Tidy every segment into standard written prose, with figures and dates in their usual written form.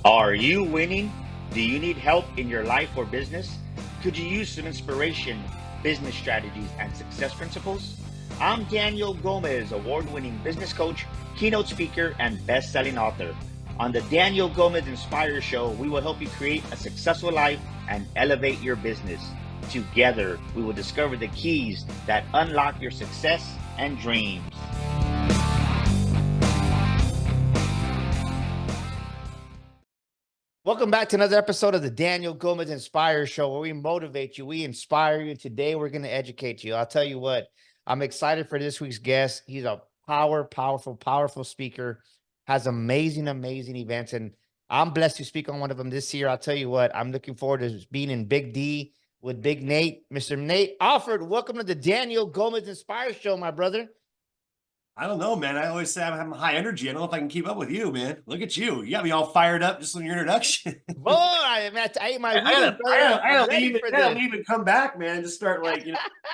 Are you winning? Do you need help in your life or business? Could you use some inspiration, business strategies, and success principles? I'm Daniel Gomez, award-winning business coach, keynote speaker, and best-selling author. On the Daniel Gomez Inspire Show, we will help you create a successful life and elevate your business. Together, we will discover the keys that unlock your success and dreams. Welcome back to another episode of the Daniel Gomez Inspire Show, where we motivate you, we inspire you. Today, we're going to educate you. I'll tell you what, I'm excited for this week's guest. He's a powerful speaker, has amazing events, and I'm blessed to speak on one of them this year. I'll tell you what, I'm looking forward to being in Big D with Big Nate, Mr. Nate Auffort. Welcome to the Daniel Gomez Inspire Show, my brother. I don't know, man. I always say I'm having high energy. I don't know if I can keep up with you, man. Look at you. You got me all fired up just on your introduction. Boy, I ate my wheels, brother. I gotta leave and come back, man. Just start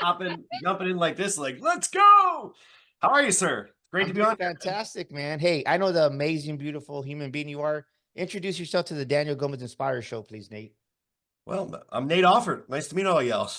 jumping in like this, like, let's go. How are you, sir? Great to be on. Fantastic, man. Hey, I know the amazing, beautiful human being you are. Introduce yourself to the Daniel Gomez Inspire Show, please, Nate. Well, I'm Nate Auffort. Nice to meet all y'all.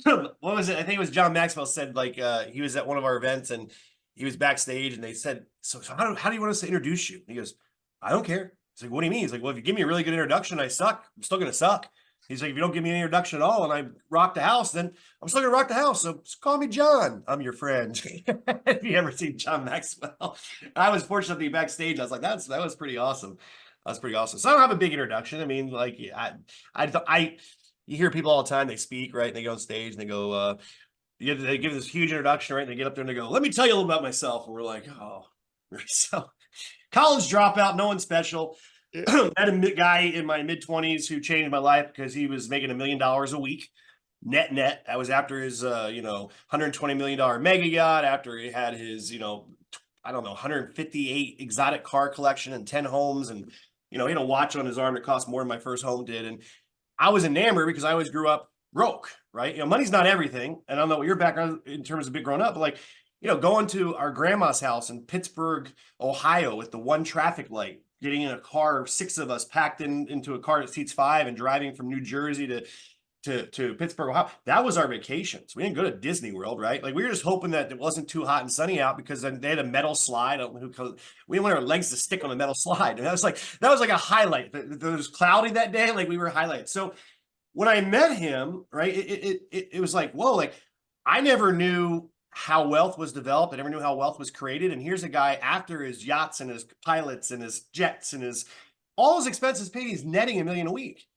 What was it? I think it was John Maxwell said, like, he was at one of our events and he was backstage and they said, so how do you want us to introduce you? And he goes, I don't care. He's like, what do you mean? He's like, well, if you give me a really good introduction, I suck. I'm still going to suck. He's like, if you don't give me an introduction at all and I rock the house, then I'm still going to rock the house. So just call me John. I'm your friend. If you ever seen John Maxwell, I was fortunate to be backstage. I was like, that was pretty awesome. That's pretty awesome. So I don't have a big introduction. I mean, like, you hear people all the time, they speak, right? And they go on stage and they go, they give this huge introduction, right? And they get up there and they go, let me tell you a little about myself. And we're like, oh, so college dropout, no one special. Met a guy in my mid-20s who changed my life because he was making $1 million a week. Net. That was after his, $120 million mega yacht, after he had his, 158 exotic car collection and 10 homes. And, he had a watch on his arm that cost more than my first home did. And I was enamored because I always grew up broke, right? Money's not everything. And I don't know what your background in terms of being grown up, but like, going to our grandma's house in Pittsburgh, Ohio with the one traffic light, getting in a car, 6 of us packed into a car that seats 5 and driving from New Jersey to Pittsburgh, Ohio. That was our vacations. We didn't go to Disney World, right? Like we were just hoping that it wasn't too hot and sunny out because then they had a metal slide. I don't know who. We didn't want our legs to stick on the metal slide. And that was like a highlight. It was cloudy that day. Like we were highlights. So when I met him, right, it was like, whoa, like I never knew how wealth was developed. I never knew how wealth was created. And here's a guy after his yachts and his pilots and his jets and all his expenses paid, he's netting $1 million a week.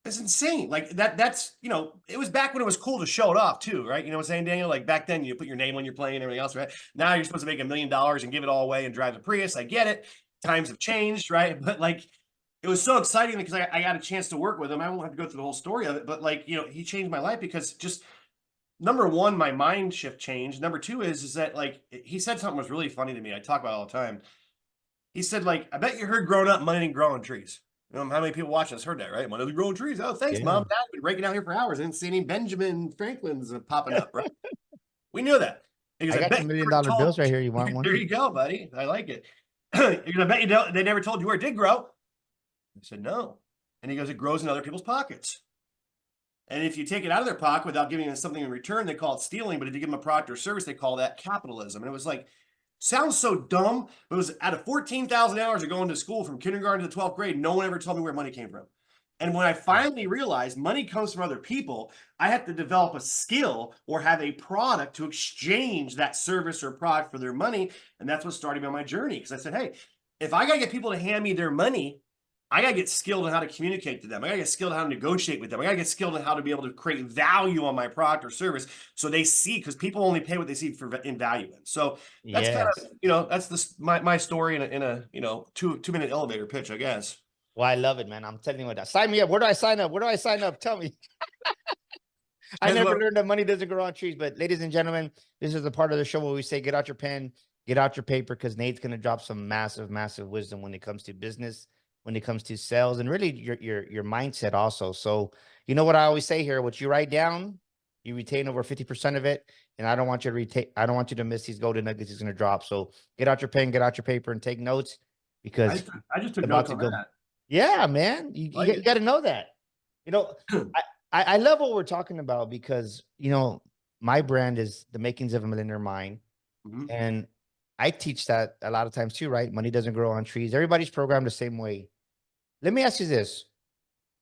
That's insane. Like that's, it was back when it was cool to show it off too, right? You know what I'm saying, Daniel? Like back then you put your name on your plane and everything else, right? Now you're supposed to make $1 million and give it all away and drive a Prius. I get it. Times have changed, right? But like, it was so exciting because I got a chance to work with him. I won't have to go through the whole story of it, but like, he changed my life because just number one, my mind shift changed. Number two is that like, he said something was really funny to me. I talk about it all the time. He said, like, I bet you heard growing up, money didn't grow on trees. How many people watching us heard that, right? Money doesn't grow on trees. Oh, thanks, Mom. Dad, I've been breaking out here for hours. I didn't see any Benjamin Franklin's popping up, right? We knew that. Because I got $1 million bills right here. You want one? There you go, buddy. I like it. You're gonna bet you don't. They never told you where it did grow. I said, no. And he goes, it grows in other people's pockets. And if you take it out of their pocket without giving them something in return, they call it stealing. But if you give them a product or service, they call that capitalism. And it was like, sounds so dumb, but it was out of 14,000 hours of going to school from kindergarten to the 12th grade, no one ever told me where money came from. And when I finally realized money comes from other people, I had to develop a skill or have a product to exchange that service or product for their money. And that's what started me on my journey. Because I said, hey, if I got to get people to hand me their money, I got to get skilled in how to communicate to them. I got to get skilled in how to negotiate with them. I got to get skilled in how to be able to create value on my product or service so they see, because people only pay what they see in value in. So that's kind of, that's my story in a 2-minute elevator pitch, I guess. Well, I love it, man. I'm telling you what, sign me up. Where do I sign up? Where do I sign up? Tell me. I never learned that money doesn't grow on trees, but ladies and gentlemen, this is the part of the show where we say, get out your pen, get out your paper, because Nate's going to drop some massive wisdom when it comes to business, when it comes to sales, and really your mindset also. So you know what I always say here, what you write down, you retain over 50% of it. And I don't want you to miss these golden nuggets he's going to drop. So get out your pen, get out your paper, and take notes. I because just, I just took about notes to on go. that. Yeah, man, Like you got to know that. You know, I love what we're talking about because my brand is the makings of a millionaire mind, Mhm. and I teach that a lot of times too. Right? Money doesn't grow on trees. Everybody's programmed the same way. Let me ask you this: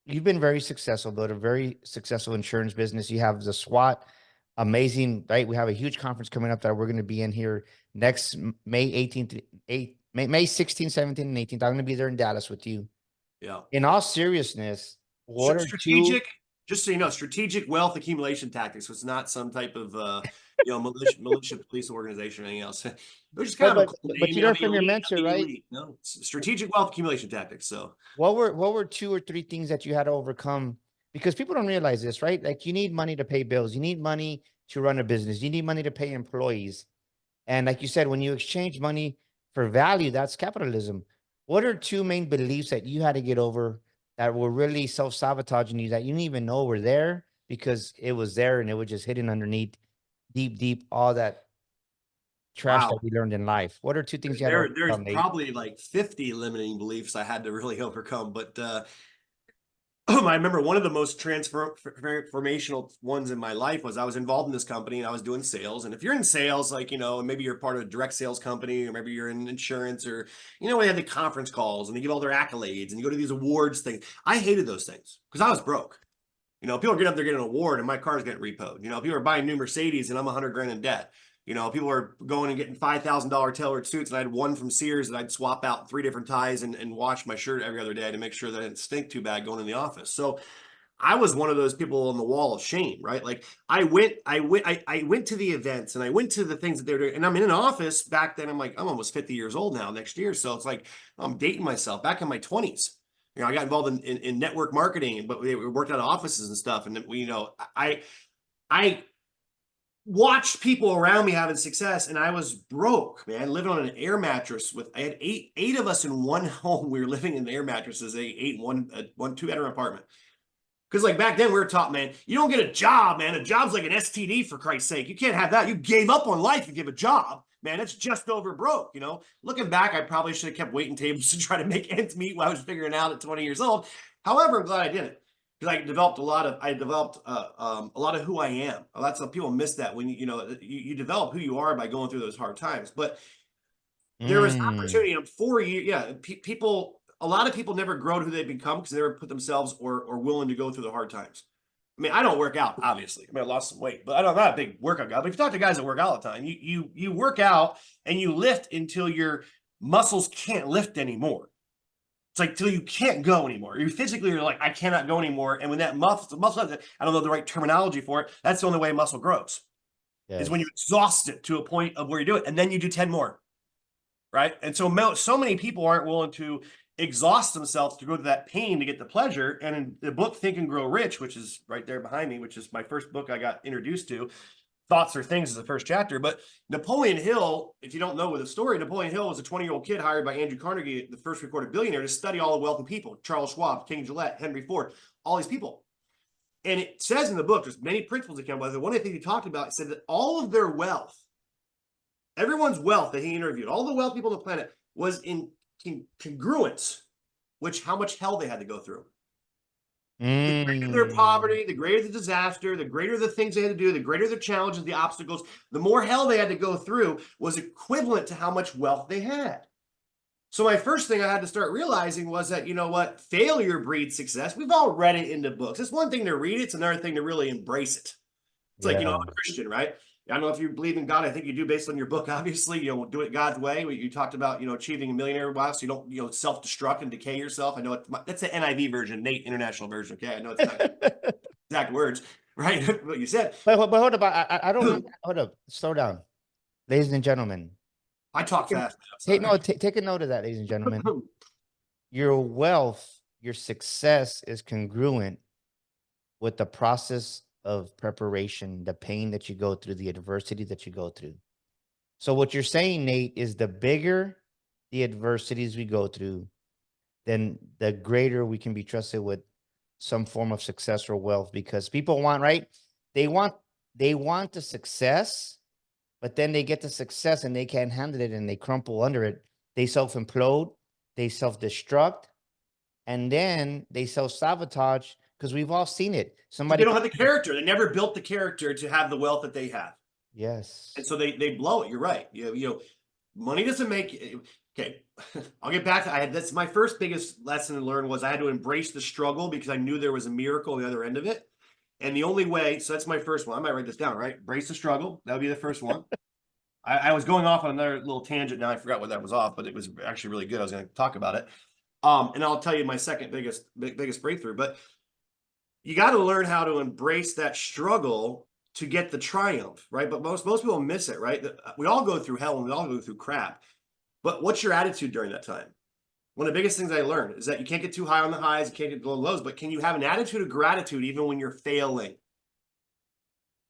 you've been very successful, built a very successful insurance business. You have the S.W.A.T, amazing, right? We have a huge conference coming up that we're going to be in here next May 18th, May 16th, 17th, and 18th. I'm going to be there in Dallas with you. Yeah. In all seriousness, what are two? Strategic, just so you know, strategic wealth accumulation tactics was not some type of militia police organization or anything else. It was just Well, kind of a cool but name, you you know, learned the from your elite of mentor, the right? elite. No, strategic wealth accumulation tactics. So What were two or three things that you had to overcome? Because people don't realize this, right? Like you need money to pay bills, you need money to run a business, you need money to pay employees. And like you said, when you exchange money for value, that's capitalism. What are two main beliefs that you had to get over that were really self-sabotaging you that you didn't even know were there because it was there and it was just hidden underneath deep, all that trash that wow, we learned in life? What are two things you had to there's overcome, Nate? probably like 50 limiting beliefs I had to really overcome, but I remember one of the most transformational ones in my life was I was involved in this company and I was doing sales. And if you're in sales, like, you know, maybe you're part of a direct sales company, or maybe you're in insurance, or, you know, we have the conference calls and they give all their accolades and you go to these awards things. I hated those things because I was broke. You know, people are getting up there getting an award and my car's getting repoed. You know, people are buying new Mercedes and I'm 100 grand in debt. You know, people are going and getting $5,000 tailored suits, and I had one from Sears that I'd swap out 3 different ties and wash my shirt every other day to make sure that it didn't stink too bad going in the office. So I was one of those people on the wall of shame, right? Like I went to the events and I went to the things that they're doing, and I'm in an office back then. I'm like, I'm almost 50 years old now next year. So it's like I'm dating myself back in my 20s. You know, I got involved in network marketing, but we worked out of offices and stuff. And we, you know, I watched people around me having success, and I was broke, man, living on an air mattress with I had eight of us in one home. We were living in air mattresses, eight one 2-bedroom apartment. Because like back then we were taught, man, you don't get a job, man. A job's like an STD, for Christ's sake. You can't have that. You gave up on life. You give a job, man. It's just over broke. You know, looking back, I probably should have kept waiting tables to try to make ends meet while I was figuring out at 20 years old. However, I'm glad I didn't, because I developed a lot of who I am. Lots of people miss that when you develop who you are by going through those hard times. But there was Mm, opportunity in 4 years. Yeah, people. A lot of people never grow to who they become because they never put themselves or willing to go through the hard times. I mean, I don't work out, obviously. I mean, I lost some weight, but I'm not a big workout guy. But if you talk to guys that work out all the time, you work out and you lift until your muscles can't lift anymore. It's like till you can't go anymore. You physically are like, I cannot go anymore. And when that muscle, I don't know the right terminology for it. That's the only way muscle grows, is when you yes. exhaust it to a point of where you do it, and then you do 10 more. Right. And so many people aren't willing to exhaust themselves to go to that pain to get the pleasure. And in the book Think and Grow Rich, which is right there behind me, which is my first book I got introduced to, Thoughts Are Things is the first chapter. But Napoleon Hill, if you don't know the story, Napoleon Hill was a 20-year-old kid hired by Andrew Carnegie, the first recorded billionaire, to study all the wealthy people: Charles Schwab, King Gillette, Henry Ford, all these people. And it says in the book, there's many principles that come by. One of the things he talked about, it said that all of their wealth, everyone's wealth that he interviewed, all the wealthy people on the planet, was in congruence, which how much hell they had to go through. The greater their Mm, poverty, the greater the disaster, the greater the things they had to do, the greater the challenges, the obstacles, the more hell they had to go through was equivalent to how much wealth they had. So my first thing I had to start realizing was that, you know what, failure breeds success. We've all read it in the books. It's one thing to read it, it's another thing to really embrace it. It's like, you know, yeah. I'm a Christian, right? I don't know if you believe in God. I think you do based on your book, obviously. You know, do it God's way. You talked about, you know, achieving a millionaire life so you don't, you know, self-destruct and decay yourself. I know that's the NIV version, Nate International version. Okay. I know it's not exact words, right? What you said. But hold up, I don't mean hold up, slow down, ladies and gentlemen. I talk Take, fast. I'm sorry. take a note of that, ladies and gentlemen. Your wealth, your success is congruent with the process of preparation, the pain that you go through, the adversity that you go through. So what you're saying, Nate, is the bigger the adversities we go through, then the greater we can be trusted with some form of success or wealth, because people want, right? They want the success, but then they get the success and they can't handle it and they crumple under it. They self-implode they self-destruct, and then they self-sabotage, because we've all seen it. But Somebody, they don't have the character. They never built the character to have the wealth that they have. yes. And so they blow it. You're right. You know, money doesn't make. Okay, I'll get back to. That's my first biggest lesson to learn was I had to embrace the struggle because I knew there was a miracle on the other end of it. And the only way, so that's my first one. I might write this down, right? Embrace the struggle. That would be the first one. I was going off on another little tangent. Now I forgot what that was off, but it was actually really good. I was going to talk about it. And I'll tell you my second biggest breakthrough. But you got to learn how to embrace that struggle to get the triumph, right? But most people miss it, right? We all go through hell and we all go through crap. But what's your attitude during that time? One of the biggest things I learned is that you can't get too high on the highs, you can't get below the lows, but can you have an attitude of gratitude even when you're failing?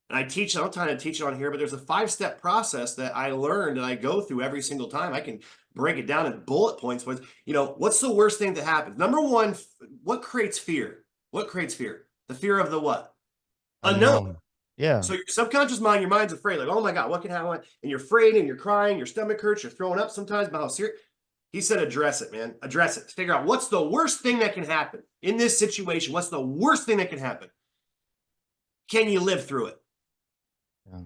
And I'm trying to teach it on here, but there's a 5-step process that I learned and I go through every single time. I can break it down in bullet points. You know, what's the worst thing that happens? Number one, what creates fear? What creates fear? The fear of the what? Unknown. Yeah. So your subconscious mind, your mind's afraid, like, oh my God, what can happen? And you're afraid and you're crying, your stomach hurts, you're throwing up sometimes about how serious. He said, address it, man. Address it. Figure out what's the worst thing that can happen in this situation. What's the worst thing that can happen? Can you live through it? Yeah.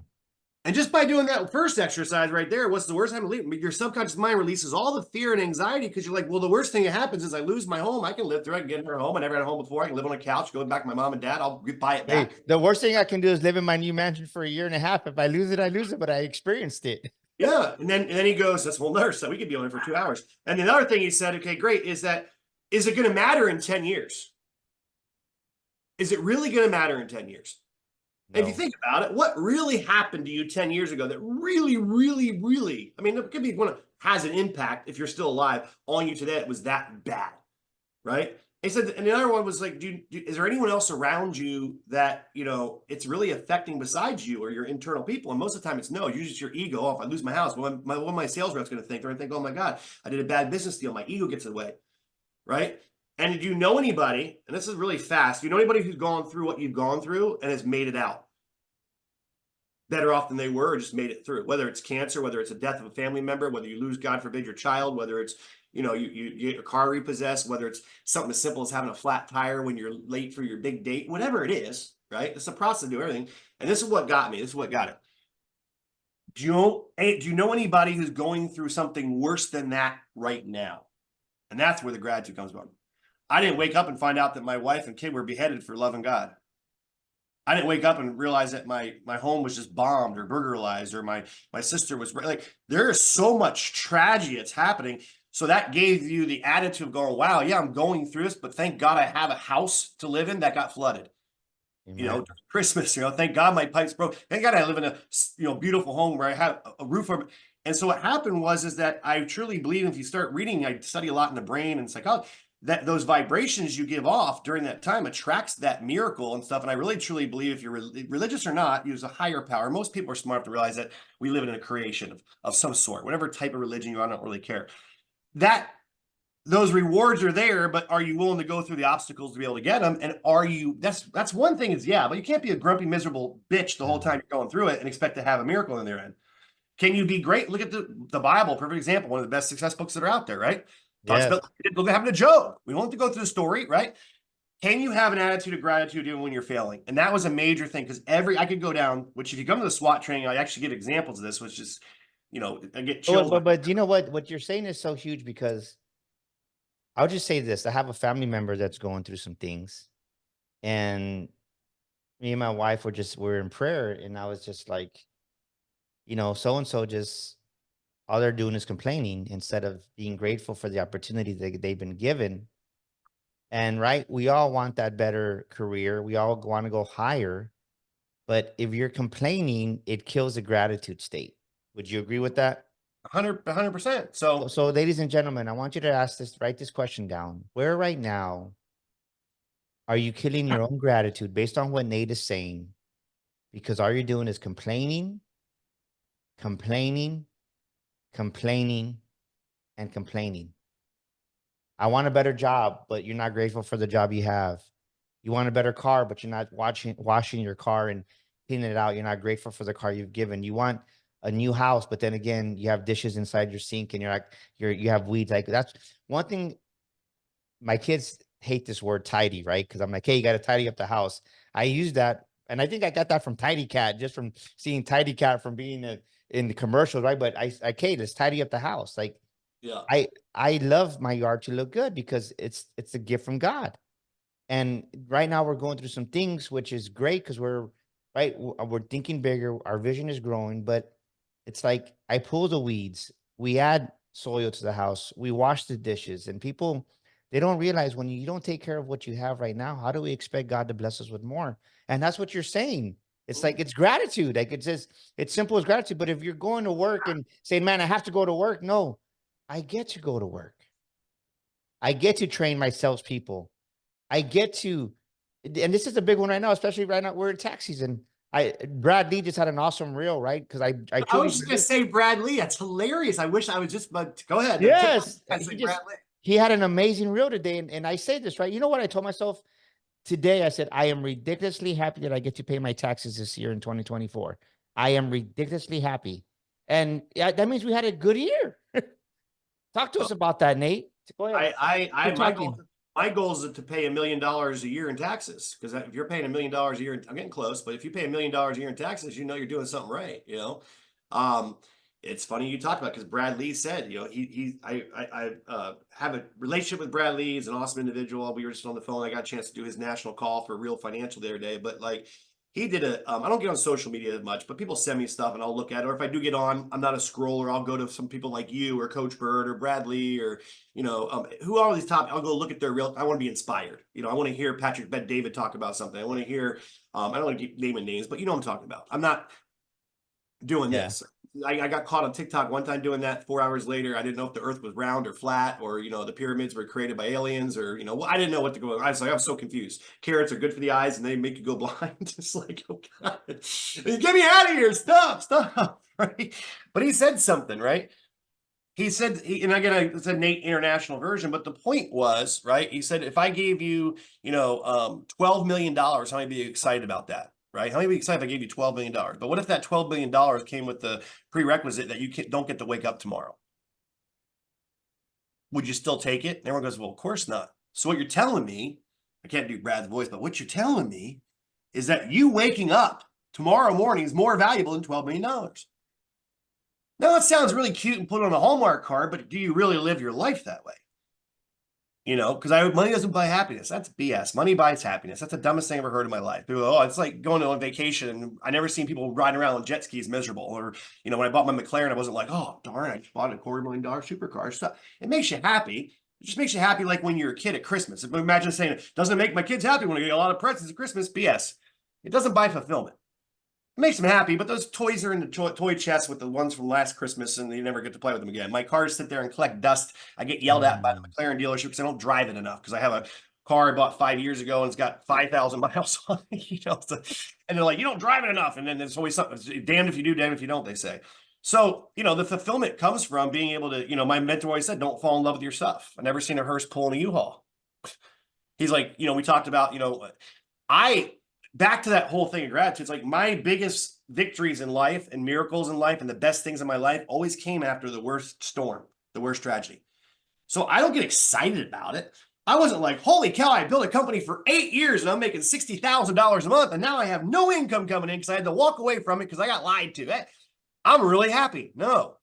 And just by doing that first exercise right there, what's the worst time to leave? Your subconscious mind releases all the fear and anxiety because you're like, well, the worst thing that happens is I lose my home. I can live through it. I can get in a home. I never had a home before. I can live on a couch, go back to my mom and dad. I'll buy it back. Hey, the worst thing I can do is live in my new mansion for 1.5 years. If I lose it, I lose it, but I experienced it. Yeah. And then he goes, that's a whole nother stuff. We could be on it for 2 hours. And the other thing he said, okay, great, is it going to matter in 10 years? Is it really going to matter in 10 years? No. If you think about it, what really happened to you 10 years ago that really, really, really, I mean, it could be one has an impact if you're still alive on you today. It was that bad, right? He said, and the other one was like, is there anyone else around you that, you know, it's really affecting besides you or your internal people? And most of the time it's no, usually it's your ego. Oh, if I lose my house, what my sales rep's going to think? They're going to think, oh my God, I did a bad business deal. My ego gets away, right? And did you know anybody, and this is really fast, do you know anybody who's gone through what you've gone through and has made it out better off than they were or just made it through? Whether it's cancer, whether it's a death of a family member, whether you lose, God forbid, your child, whether it's, you know, you get your car repossessed, whether it's something as simple as having a flat tire when you're late for your big date, whatever it is, right? It's a process to do everything. And this is what got me. This is what got it. Do you know anybody who's going through something worse than that right now? And that's where the gratitude comes from. I didn't wake up and find out that my wife and kid were beheaded for loving God. I didn't wake up and realize that my home was just bombed or burglarized or my sister was like, there is so much tragedy that's happening. So that gave you the attitude of going, wow, yeah, I'm going through this, but thank God I have a house to live in that got flooded. Amen. You know, Christmas, you know, thank God my pipes broke. Thank God I live in a, you know, beautiful home where I have a roof over. And so what happened is that I truly believe if you start reading, I study a lot in the brain and psychology, that those vibrations you give off during that time attracts that miracle and stuff. And I really truly believe if you're religious or not, use a higher power. Most people are smart enough to realize that we live in a creation of some sort, whatever type of religion you are, I don't really care. That those rewards are there, but are you willing to go through the obstacles to be able to get them? And are you, that's one thing is, yeah, but you can't be a grumpy, miserable bitch the whole time you're going through it and expect to have a miracle in their end. Can you be great? Look at the Bible, perfect example, one of the best success books that are out there, right? Talks about what happened to Job. We don't have to go through the story, right? Can you have an attitude of gratitude even when you're failing? And that was a major thing because I could go down, which if you come to the SWAT training, I actually get examples of this, which is, you know, I get chilled. But you know what you're saying is so huge because I'll just say this. I have a family member that's going through some things and me and my wife were in prayer and I was just like, you know, so-and-so just, all they're doing is complaining instead of being grateful for the opportunity that they've been given. And right, we all want that better career. We all want to go higher. But if you're complaining, it kills the gratitude state. Would you agree with that? 100%. So ladies and gentlemen, I want you to write this question down. Where right now are you killing your own gratitude based on what Nate is saying? Because all you're doing is complaining, and complaining. I want a better job, but you're not grateful for the job you have. You want a better car, but you're not washing your car and cleaning it out. You're not grateful for the car you've given. You want a new house, but then again, you have dishes inside your sink and you have weeds. Like that's one thing. My kids hate this word tidy, right? Because I'm like, hey, you got to tidy up the house. I use that. And I think I got that from Tidy Cat, just from seeing Tidy Cat from being in the commercials, right? But okay, let's tidy up the house. Like Yeah. I love my yard to look good because it's a gift from God. And right now we're going through some things, which is great because we're thinking bigger. Our vision is growing, but it's like I pull the weeds, we add soil to the house, we wash the dishes, and people they don't realize when you don't take care of what you have right now, how do we expect God to bless us with more? And that's what you're saying. It's like it's gratitude. Like it's just it's simple as gratitude. But if you're going to work and saying, "Man, I have to go to work," no, I get to go to work. I get to train my salespeople. I get to, and this is a big one right now, especially right now we're in tax season. Brad Lee just had an awesome reel, right? Because I I truly was just gonna say Brad Lee. That's hilarious. I wish I was just, but go ahead. yes, I say Brad Lee. he had an amazing reel today, and I say this right. You know what I told myself today? I said I am ridiculously happy that I get to pay my taxes this year in 2024. I am ridiculously happy, and yeah, that means we had a good year. Talk to us about that, Nate. Go ahead. I Keep my talking. goal, my goal is to pay $1 million a year in taxes. Because if you're paying $1 million a year, I'm getting close, but if you pay $1 million a year in taxes, you know you're doing something right. You know, um, it's funny you talked about because Brad Lee said, you know, I have a relationship with Brad Lee. He's an awesome individual. We were just on the phone. I got a chance to do his national call for Real Financial the other day, but like he did I don't get on social media that much, but people send me stuff and I'll look at it. Or if I do get on, I'm not a scroller. I'll go to some people like you or Coach Bird or Brad Lee or, you know, who are all these top, I'll go look at their real, I want to be inspired. You know, I want to hear Patrick Bet David talk about something. I want to hear, I don't want to keep naming names, but you know what I'm talking about. I'm not doing Yeah. this. I got caught on TikTok one time doing that. 4 hours later, I didn't know if the earth was round or flat, or, you know, the pyramids were created by aliens, or, you know, I didn't know what to go. I was like, I'm so confused. Carrots are good for the eyes and they make you go blind. It's like, oh God, get me out of here. Stop. Right. But he said something, right? He said, and again, it's a Nate international version, but the point was, right? He said, if I gave you, you know, $12 million, how many would be excited about that? Right? How many would be excited if I gave you $12 million? But what if that $12 million came with the prerequisite that you don't get to wake up tomorrow? Would you still take it? And everyone goes, well, of course not. So what you're telling me, I can't do Brad's voice, but what you're telling me is that you waking up tomorrow morning is more valuable than $12 million. Now, that sounds really cute and put on a Hallmark card, but do you really live your life that way? You know, because money doesn't buy happiness. That's BS. Money buys happiness. That's the dumbest thing I've ever heard in my life. People go, oh, it's like going on vacation. And I never seen people riding around on jet skis miserable. Or, you know, when I bought my McLaren, I wasn't like, oh, darn, I just bought a $250,000 supercar. Stuff. It makes you happy. It just makes you happy like when you're a kid at Christmas. Imagine saying, doesn't make my kids happy when I get a lot of presents at Christmas. BS. It doesn't buy fulfillment. It makes them happy, but those toys are in the toy chest with the ones from last Christmas, and you never get to play with them again. My cars sit there and collect dust. I get yelled at by the McLaren dealership because I don't drive it enough, because I have a car I bought 5 years ago and it's got 5,000 miles on it, you know, and they're like, you don't drive it enough. And then there's always something, damned if you do, damned if you don't, they say. So, you know, the fulfillment comes from being able to, you know, my mentor always said, don't fall in love with your stuff. I've never seen a hearse pulling a U-Haul. He's like, you know, we talked about, you know, back to that whole thing of gratitude. It's like my biggest victories in life and miracles in life and the best things in my life always came after the worst storm, the worst tragedy. So I don't get excited about it. I wasn't like, holy cow, I built a company for 8 years and I'm making $60,000 a month and now I have no income coming in because I had to walk away from it because I got lied to. I'm really happy. No.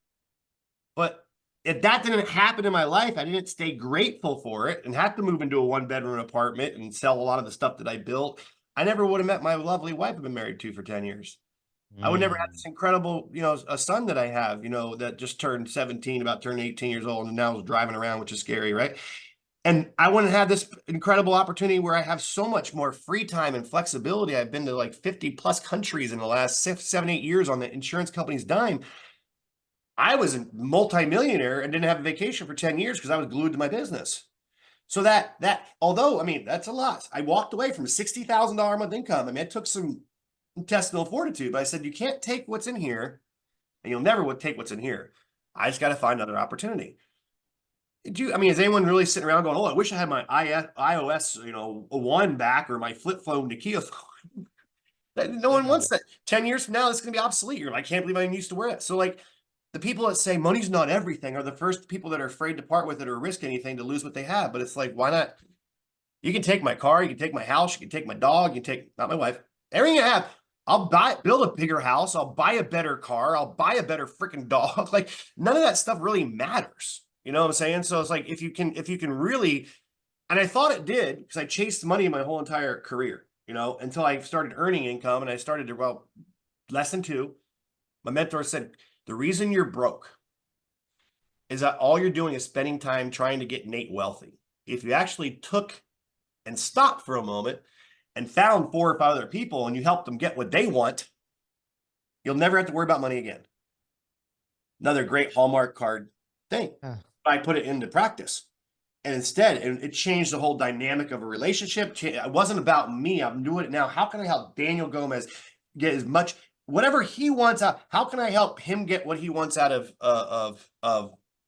But if that didn't happen in my life, I didn't stay grateful for it and have to move into a 1-bedroom apartment and sell a lot of the stuff that I built, I never would have met my lovely wife I've been married to for 10 years. I would never have this incredible, you know, a son that I have, you know, that just turned 17, about turned 18 years old, and now is driving around, which is scary, right? And I wouldn't have this incredible opportunity where I have so much more free time and flexibility. I've been to like 50 plus countries in the last 7, 8 years on the insurance company's dime. I was a multimillionaire and didn't have a vacation for 10 years because I was glued to my business. So that although, I mean, that's a lot. I walked away from a $60,000 a month income. I mean, it took some intestinal fortitude, but I said, you can't take what's in here and you'll never take what's in here. I just got to find another opportunity. I mean, is anyone really sitting around going, oh, I wish I had my iOS, you know, 1 back or my flip phone to Kia phone? No one wants that. 10 years from now, it's going to be obsolete. You're like, I can't believe I even used to wear it. So like the people that say money's not everything are the first people that are afraid to part with it or risk anything to lose what they have. But it's like, why not? You can take my car, you can take my house, you can take my dog, you can take, not my wife, everything I have. I'll build a bigger house. I'll buy a better car. I'll buy a better freaking dog. Like none of that stuff really matters. You know what I'm saying? So it's like, if you can really, and I thought it did because I chased money my whole entire career, you know, until I started earning income and I started to, well, lesson 2, my mentor said, the reason you're broke is that all you're doing is spending time trying to get Nate wealthy. If you actually took and stopped for a moment and found 4 or 5 other people and you helped them get what they want, you'll never have to worry about money again. Another great Hallmark card thing. I put it into practice. And instead, it changed the whole dynamic of a relationship. It wasn't about me. I'm doing it now. How can I help Daniel Gomez get as much, whatever he wants out? How can I help him get what he wants out of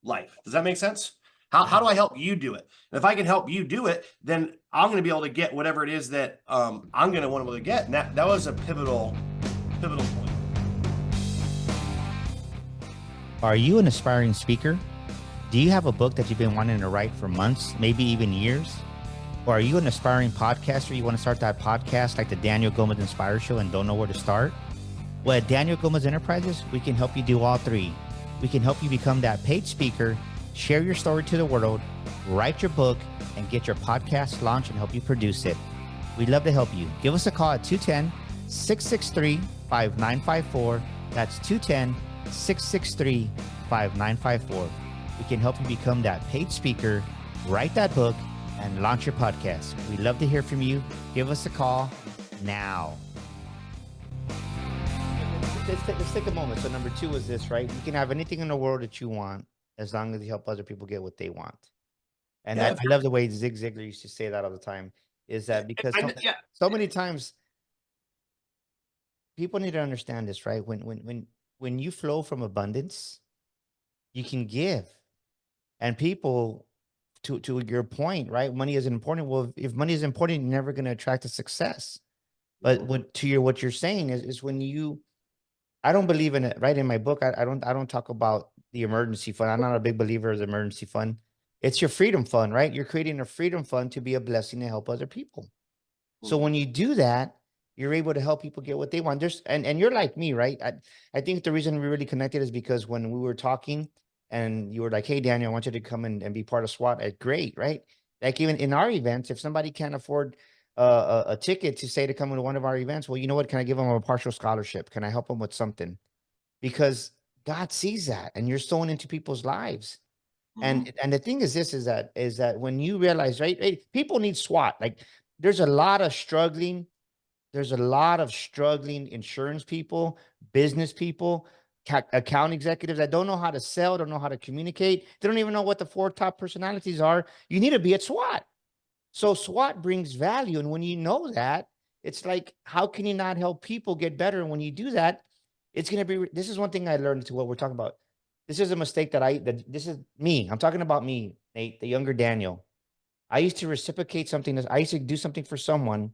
life? Does that make sense? How do I help you do it? And if I can help you do it, then I'm going to be able to get whatever it is that I'm going to want to get. And that was a pivotal point. Are you an aspiring speaker? Do you have a book that you've been wanting to write for months, maybe even years? Or are you an aspiring podcaster? You want to start that podcast like the Daniel Gomez Inspire Show and don't know where to start? Well, at Daniel Gomez Enterprises, we can help you do all 3. We can help you become that paid speaker, share your story to the world, write your book, and get your podcast launched and help you produce it. We'd love to help you. Give us a call at 210-663-5954. That's 210-663-5954. We can help you become that paid speaker, write that book, and launch your podcast. We'd love to hear from you. Give us a call now. Let's take a moment. So number 2 is this, right? You can have anything in the world that you want as long as you help other people get what they want. And I love the way Zig Ziglar used to say that all the time, is that because so many times people need to understand this, right? When you flow from abundance, you can give. And people, to your point, right? Money is important. Well, if money is important, you're never going to attract a success. But what you're saying is when you, I don't believe in it, right? In my book, I don't talk about the emergency fund. I'm not a big believer of the emergency fund. It's your freedom fund, right? You're creating a freedom fund to be a blessing to help other people. So when you do that, you're able to help people get what they want. And you're like me, right? I think the reason we really connected is because when we were talking and you were like, hey, Daniel, I want you to come and be part of S.W.A.T. Great, right? Like even in our events, if somebody can't afford a ticket to say to come to one of our events, well, you know what? Can I give them a partial scholarship? Can I help them with something? Because God sees that and you're sowing into people's lives. And the thing is this, is that when you realize, right, people need S.W.A.T. Like there's a lot of struggling insurance people, business people, account executives that don't know how to sell, don't know how to communicate. They don't even know what the 4 top personalities are. You need to be at S.W.A.T. So S.W.A.T. brings value. And when you know that, it's like, how can you not help people get better? And when you do that, it's going to be, this is one thing I learned to what we're talking about. This is a mistake this is me. I'm talking about me, Nate, the younger Daniel. I used to reciprocate something. I used to do something for someone.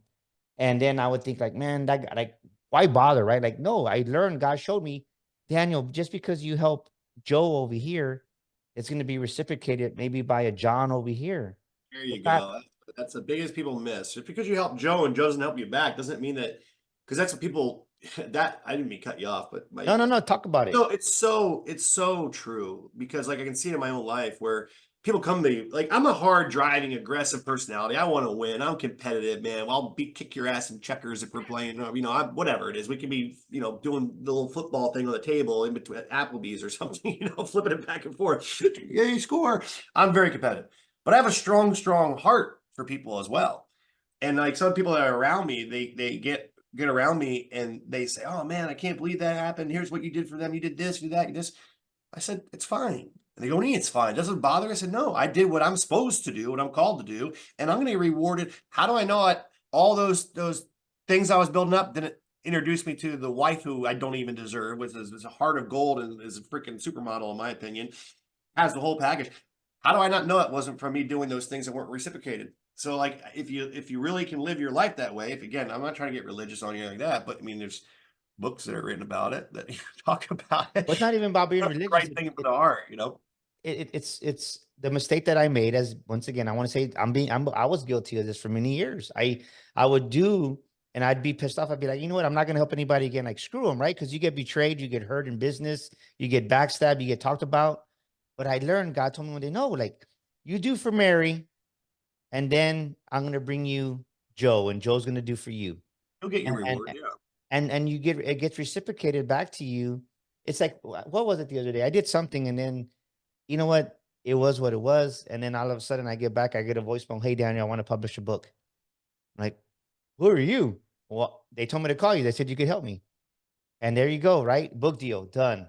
And then I would think like, man, that like, why bother, right? Like, no, I learned, God showed me, Daniel, just because you help Joe over here, it's going to be reciprocated maybe by a John over here. There you go. That's the biggest people miss. Just because you help Joe and Joe doesn't help you back doesn't mean that, because that's what people, that I didn't mean to cut you off, but no, talk about it. No, it's so true, because like I can see it in my own life where people come to me, like I'm a hard driving, aggressive personality. I want to win. I'm competitive, man. I'll kick your ass in checkers if we're playing, you know, whatever it is. We could be, you know, doing the little football thing on the table in between Applebee's or something, you know, flipping it back and forth. Yeah, you score. I'm very competitive, but I have a strong heart for people as well. And like some people that are around me, they get around me and they say, oh man, I can't believe that happened. Here's what you did for them. You did this, you did that, this. I said, it's fine. And they go, it's fine. It doesn't bother. I said, no, I did what I'm supposed to do, what I'm called to do. And I'm going to get rewarded. How do I know it? All those things I was building up didn't introduce me to the wife who I don't even deserve, which is a heart of gold and is a freaking supermodel, in my opinion, has the whole package. How do I not know it wasn't from me doing those things that weren't reciprocated? So like, if you really can live your life that way, if again, I'm not trying to get religious on you like that, but I mean, there's books that are written about it that talk about it. But it's not even about being That's the religious. right thing for the heart, you know? It's the mistake that I made. As once again, I want to say I was guilty of this for many years. I would do, and I'd be pissed off. I'd be like, you know what? I'm not going to help anybody again. Like, screw them, right? Because you get betrayed, you get hurt in business, you get backstabbed, you get talked about. But I learned, God told me one day, no, like, you do for Mary, and then I'm going to bring you Joe, and Joe's going to do for you. You'll get your And reward, yeah. and you get, it gets reciprocated back to you. It's like, what was it the other day? I did something, and then, you know what? It was what it was. And then all of a sudden I get back, I get a voicemail. Hey, Daniel, I want to publish a book. I'm like, who are you? Well, they told me to call you. They said you could help me. And there you go, right? Book deal, done.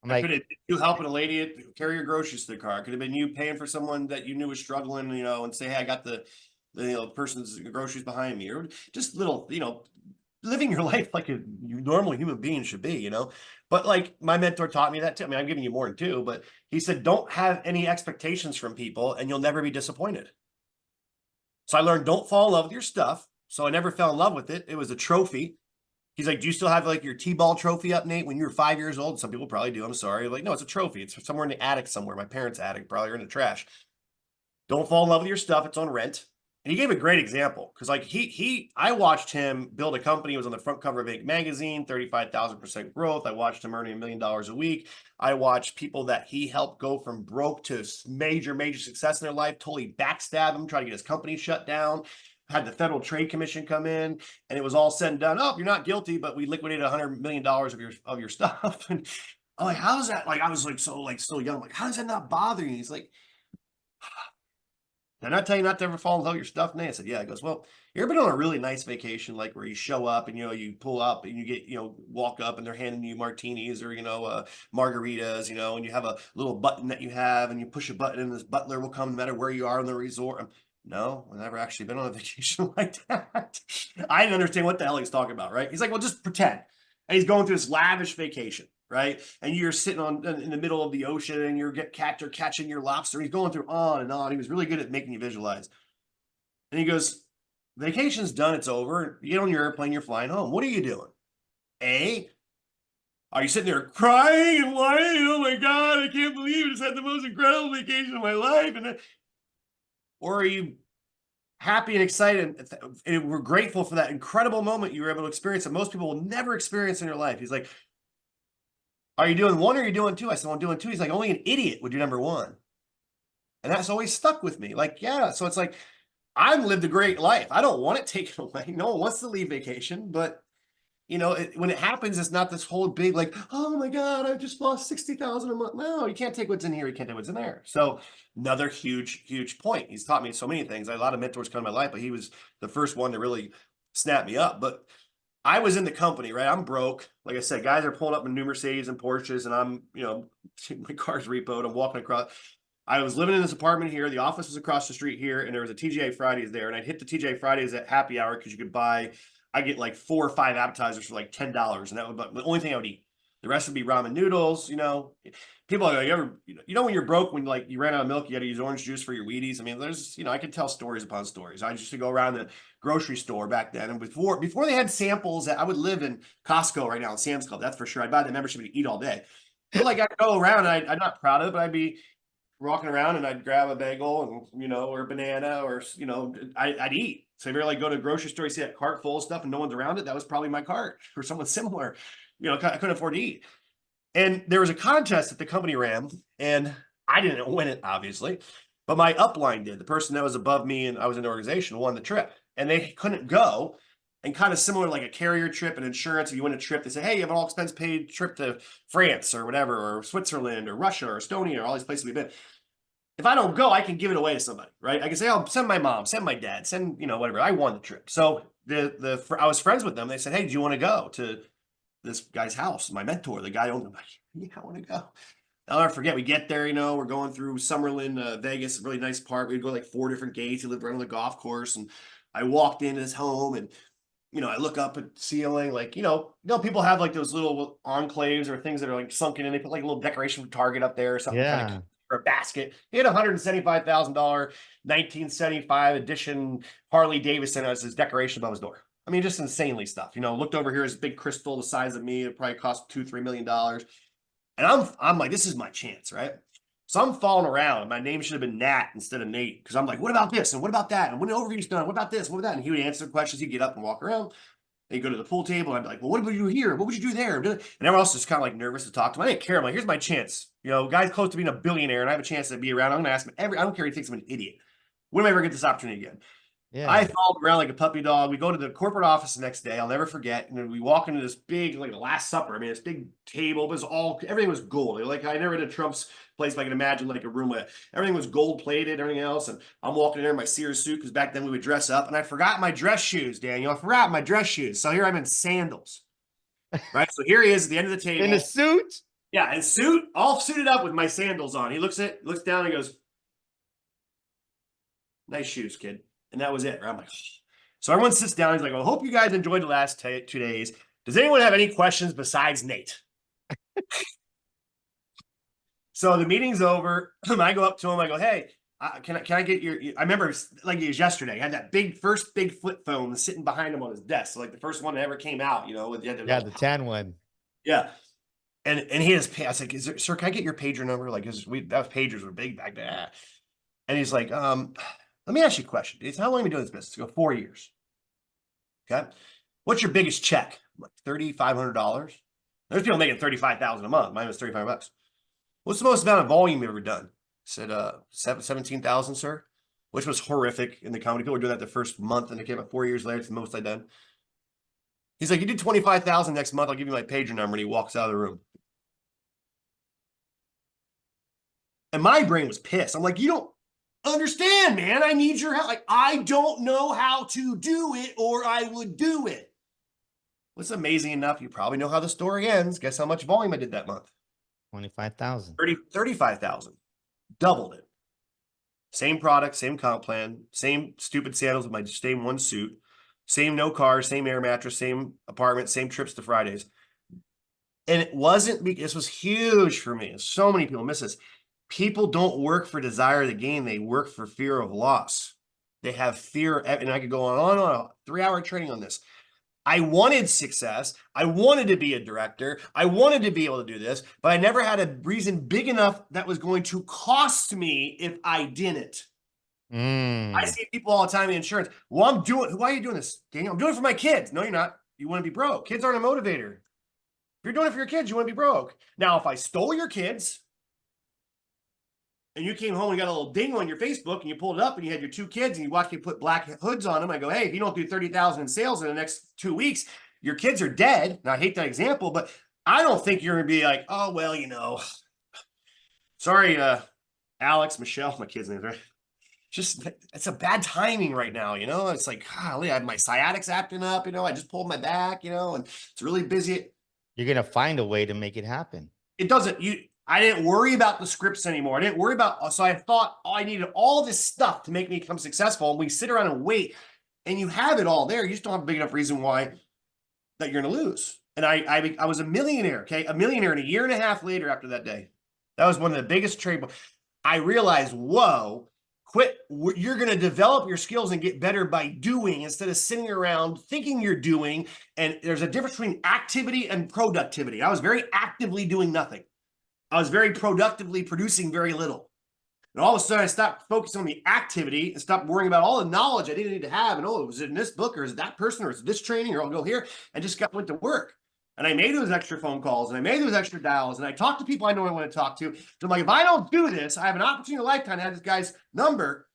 I'm Could have like, been you helping a lady carry your groceries to the car. Could have been you paying for someone that you knew was struggling, you know, and say, hey, I got the person's groceries behind me, or just little, living your life like a normal human being should be, you know. But like my mentor taught me that too. I mean, I'm giving you more than two, but he said, don't have any expectations from people and you'll never be disappointed. So I learned, don't fall in love with your stuff. So I never fell in love with it. It was a trophy. He's like, do you still have like your T-ball trophy up, Nate, when you were 5 years old? Some people probably do. I'm sorry. Like, no, it's a trophy. It's somewhere in the attic somewhere. My parents' attic, probably, or in the trash. Don't fall in love with your stuff. It's on rent. And he gave a great example because like I watched him build a company. He was on the front cover of Inc. magazine, 35,000% growth. I watched him earning $1 million a week. I watched people that he helped go from broke to major success in their life, totally backstab him, try to get his company shut down, had the Federal Trade Commission come in, and it was all said and done. Oh, you're not guilty, but we liquidated $100 million of your stuff. And I'm like, how does that, like, I was like so young, like, how does that not bother you? He's like, did I not tell you not to ever fall in love with your stuff, Nate? I said, yeah. He goes, well, you ever been on a really nice vacation, like where you show up and, you pull up and you get, walk up and they're handing you martinis or, margaritas, and you have a little button that you have and you push a button and this butler will come no matter where you are in the resort. No, I've never actually been on a vacation like that. I didn't understand what the hell he's talking about, right? He's like, well, just pretend. And he's going through this lavish vacation, right? And you're sitting in the middle of the ocean and you're catching your lobster. He's going through on and on. He was really good at making you visualize. And he goes, vacation's done, it's over. You get on your airplane, you're flying home. What are you doing? A, are you sitting there crying and whining? Oh my God, I can't believe I just had the most incredible vacation of my life. Or are you happy and excited and we're grateful for that incredible moment you were able to experience that most people will never experience in their life? He's like, are you doing one or are you doing two? I said, well, I'm doing two. He's like, only an idiot would do number one. And that's always stuck with me. Like, yeah. So it's like, I've lived a great life. I don't want it taken away. No one wants to leave vacation, but when it happens, it's not this whole big, like, oh my God, I just lost 60,000 a month. No, you can't take what's in here. You can't take what's in there. So another huge point. He's taught me so many things. I had a lot of mentors come in my life, but he was the first one to really snap me up. But I was in the company, right? I'm broke. Like I said, guys are pulling up in new Mercedes and Porsches and I'm, my car's repoed. I'm walking across. I was living in this apartment here. The office was across the street here and there was a TGI Fridays there. And I'd hit the TGI Fridays at happy hour because you could I get like 4 or 5 appetizers for like $10, and that would be the only thing I would eat. The rest would be ramen noodles. People are like, when you're broke, when like you ran out of milk, you had to use orange juice for your Wheaties. I mean, there's, I could tell stories upon stories. I used to go around the grocery store back then, and before they had samples, I would live in Costco right now, in Sam's Club. That's for sure. I'd buy the membership to eat all day. But like I'd go around, and I'm not proud of it, but I'd be walking around and I'd grab a bagel and, or a banana or, I'd eat. So if you ever like go to a grocery store, you see that cart full of stuff and no one's around it, that was probably my cart or someone similar. I couldn't afford to eat. And there was a contest that the company ran and I didn't win it, obviously, but my upline did. The person that was above me and I was in the organization won the trip and they couldn't go. And kind of similar like a carrier trip and insurance, if you win a trip, they say, hey, you have an all expense paid trip to France or whatever, or Switzerland or Russia or Estonia or all these places we've been. If I don't go, I can give it away to somebody, right? I can say, oh, send my mom, send my dad, send, whatever. I won the trip. So I was friends with them. They said, hey, do you want to go to this guy's house? My mentor, the guy owned them. Like, yeah, I want to go. I'll never forget. We get there, we're going through Summerlin, Vegas, a really nice park. We'd go like 4 different gates. He lived right on the golf course. And I walked into his home and, I look up at the ceiling, like, people have like those little enclaves or things that are like sunken in. They put like a little decoration from Target up there or something. Yeah. Kind of for a basket. He had a $175,000 1975 edition Harley Davidson as his decoration above his door. I mean, just insanely stuff. You know, looked over here, his big crystal the size of me. It probably cost $2-3 million. And I'm like, this is my chance, right? So I'm falling around. My name should have been Nat instead of Nate, because I'm like, what about this? And what about that? And when the overview's done, what about this? What about that? And he would answer questions. He'd get up and walk around. He'd go to the pool table. And I'd be like, well, what would you do here? What would you do there? And everyone else is kind of like nervous to talk to him. I didn't care. I'm like, here's my chance. You know, guy's close to being a billionaire, and I have a chance to be around. I'm going to ask him I don't care if he thinks I'm an idiot. When am I ever get this opportunity again? Yeah. I followed around like a puppy dog. We go to the corporate office the next day. I'll never forget. And then we walk into this big, like the Last Supper. I mean, this big table. It was everything was gold. Like I never did Trump's place, but I can imagine like a room where everything was gold plated, everything else. And I'm walking in there in my Sears suit, because back then we would dress up. And I forgot my dress shoes, Daniel. I forgot my dress shoes. So here I'm in sandals. Right. So here he is at the end of the table. In a suit? Yeah, in suit, all suited up with my sandals on. He looks down and he goes, nice shoes, kid. And that was it. I'm like, so everyone sits down. He's like, well, I hope you guys enjoyed the last 2 days. Does anyone have any questions besides Nate? So the meeting's over. I go up to him. I go, hey, can I get your, I remember like it was yesterday. I had that first big flip phone sitting behind him on his desk. So like the first one that ever came out, you know, with the tan one. Yeah. And he has, I was like, sir, can I get your pager number? Like, that pagers were big back then. And he's like, let me ask you a question. How long have you been doing this business? I go, 4 years. Okay. What's your biggest check? I'm like, $3,500. There's people making $35,000 a month. Mine was $35. What's the most amount of volume you've ever done? I said, 17,000, sir, which was horrific in the company. People were doing that the first month, and it came up 4 years later. It's the most I'd done. He's like, you did 25,000 next month. I'll give you my pager number. And he walks out of the room. And my brain was pissed. I'm like, you don't understand, man. I need your help. Like, I don't know how to do it, or I would do it. What's amazing enough, you probably know how the story ends. Guess how much volume I did that month? 25,000. 35,000. Doubled it. Same product, same comp plan, same stupid sandals with my same one suit, same no car, same air mattress, same apartment, same trips to Fridays. And it wasn't because this was huge for me. So many people miss this. People don't work for desire to gain. They work for fear of loss. They have fear. And I could go on a 3-hour training on this. I wanted success. I wanted to be a director. I wanted to be able to do this, but I never had a reason big enough that was going to cost me if I didn't. I see people all the time in insurance. Well, why are you doing this, Daniel? I'm doing it for my kids. No, you're not. You want to be broke. Kids aren't a motivator. If you're doing it for your kids, you want to be broke. Now, if I stole your kids, and you came home and got a little ding on your Facebook, and you pulled it up and you had your 2 kids and you watched me put black hoods on them, I go, hey, if you don't do 30,000 in sales in the next 2 weeks, your kids are dead. Now, I hate that example, but I don't think you're going to be like, oh, well, you know, sorry, Alex, Michelle, my kids' names, right? Just, it's a bad timing right now, you know? It's like, golly, I have my sciatics acting up, you know? I just pulled my back, you know, and it's really busy. You're going to find a way to make it happen. It doesn't, I didn't worry about the scripts anymore. I didn't worry about, so I thought, I needed all this stuff to make me become successful. And we sit around and wait, and you have it all there. You just don't have a big enough reason why that you're going to lose. And I was a millionaire, okay? A millionaire in a year and a half later after that day. That was one of the biggest trade. I realized, whoa, quit. You're going to develop your skills and get better by doing instead of sitting around thinking you're doing. And there's a difference between activity and productivity. I was very actively doing nothing. I was very productively producing very little. And all of a sudden, I stopped focusing on the activity and stopped worrying about all the knowledge I didn't need to have. And, oh, was it in this book, or is it that person, or is it this training, or I'll go here, and just went to work. And I made those extra phone calls, and I made those extra dials, and I talked to people I know I want to talk to. So I'm like, if I don't do this, I have an opportunity in a lifetime to have this guy's number.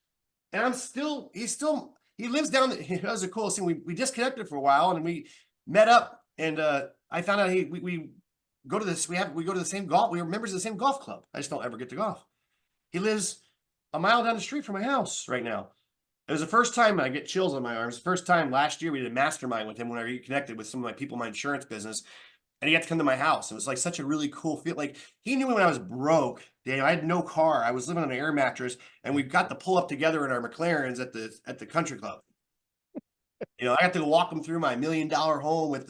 And he lives down, that was the coolest thing. We disconnected for a while, and we met up, and I found out we go to this, we go to the same golf, we were members of the same golf club. I just don't ever get to golf. He lives a mile down the street from my house right now. It was the first time, I get chills on my arms, the first time last year we did a mastermind with him when I reconnected with some of my people in my insurance business, and he got to come to my house. It was like such a really cool feel. Like, he knew me when I was broke, Daniel. I had no car. I was living on an air mattress, and we got to pull up together in our McLarens at the country club. You know, I got to walk him through my $1 million home with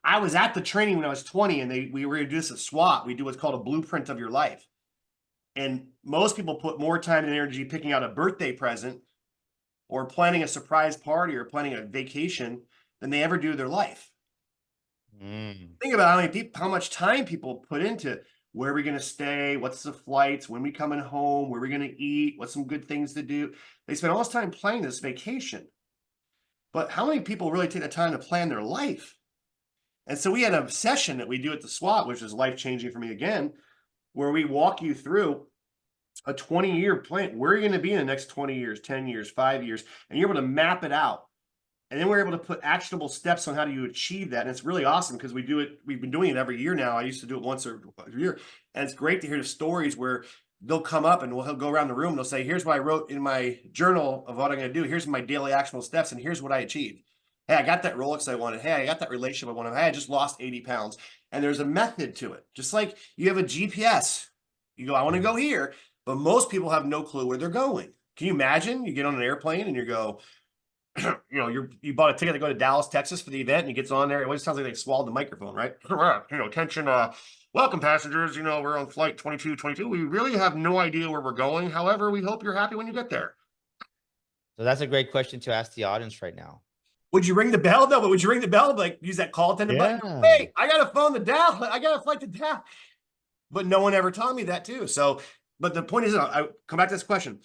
I was at the training when I was 20, and we were going to do this at S.W.A.T. We do what's called a blueprint of your life. And most people put more time and energy picking out a birthday present or planning a surprise party or planning a vacation than they ever do their life. Think about how much time people put into where are we going to stay, what's the flights, when we coming home, where are we going to eat, what's some good things to do. They spend all this time planning this vacation. But how many people really take the time to plan their life? And so we had a session that we do at the S.W.A.T, which is life-changing for me again, where we walk you through a 20-year plan. Where are you going to be in the next 20 years, 10 years, 5 years? And you're able to map it out. And then we're able to put actionable steps on how do you achieve that. And it's really awesome because we do it. We've been doing it every year now. I used to do it once a year. And it's great to hear the stories where they'll come up and he'll go around the room and they'll say, here's what I wrote in my journal of what I'm going to do. Here's my daily actionable steps. And here's what I achieved. Hey, I got that Rolex I wanted. Hey, I got that relationship I wanted. Hey, I just lost 80 pounds. And there's a method to it. Just like you have a GPS. You go, I want to go here. But most people have no clue where they're going. Can you imagine? You get on an airplane and you go, you bought a ticket to go to Dallas, Texas for the event, and he gets on there. It always sounds like they swallowed the microphone, right? Attention, welcome passengers. We're on flight 2222. We really have no idea where we're going. However, we hope you're happy when you get there. So that's a great question to ask the audience right now. Would you ring the bell? No, but would you ring the bell? Like use that call attendant button? Hey, I got to phone the Dallas. I got a flight to Dallas. But no one ever taught me that too. So, but the point is, I come back to this question.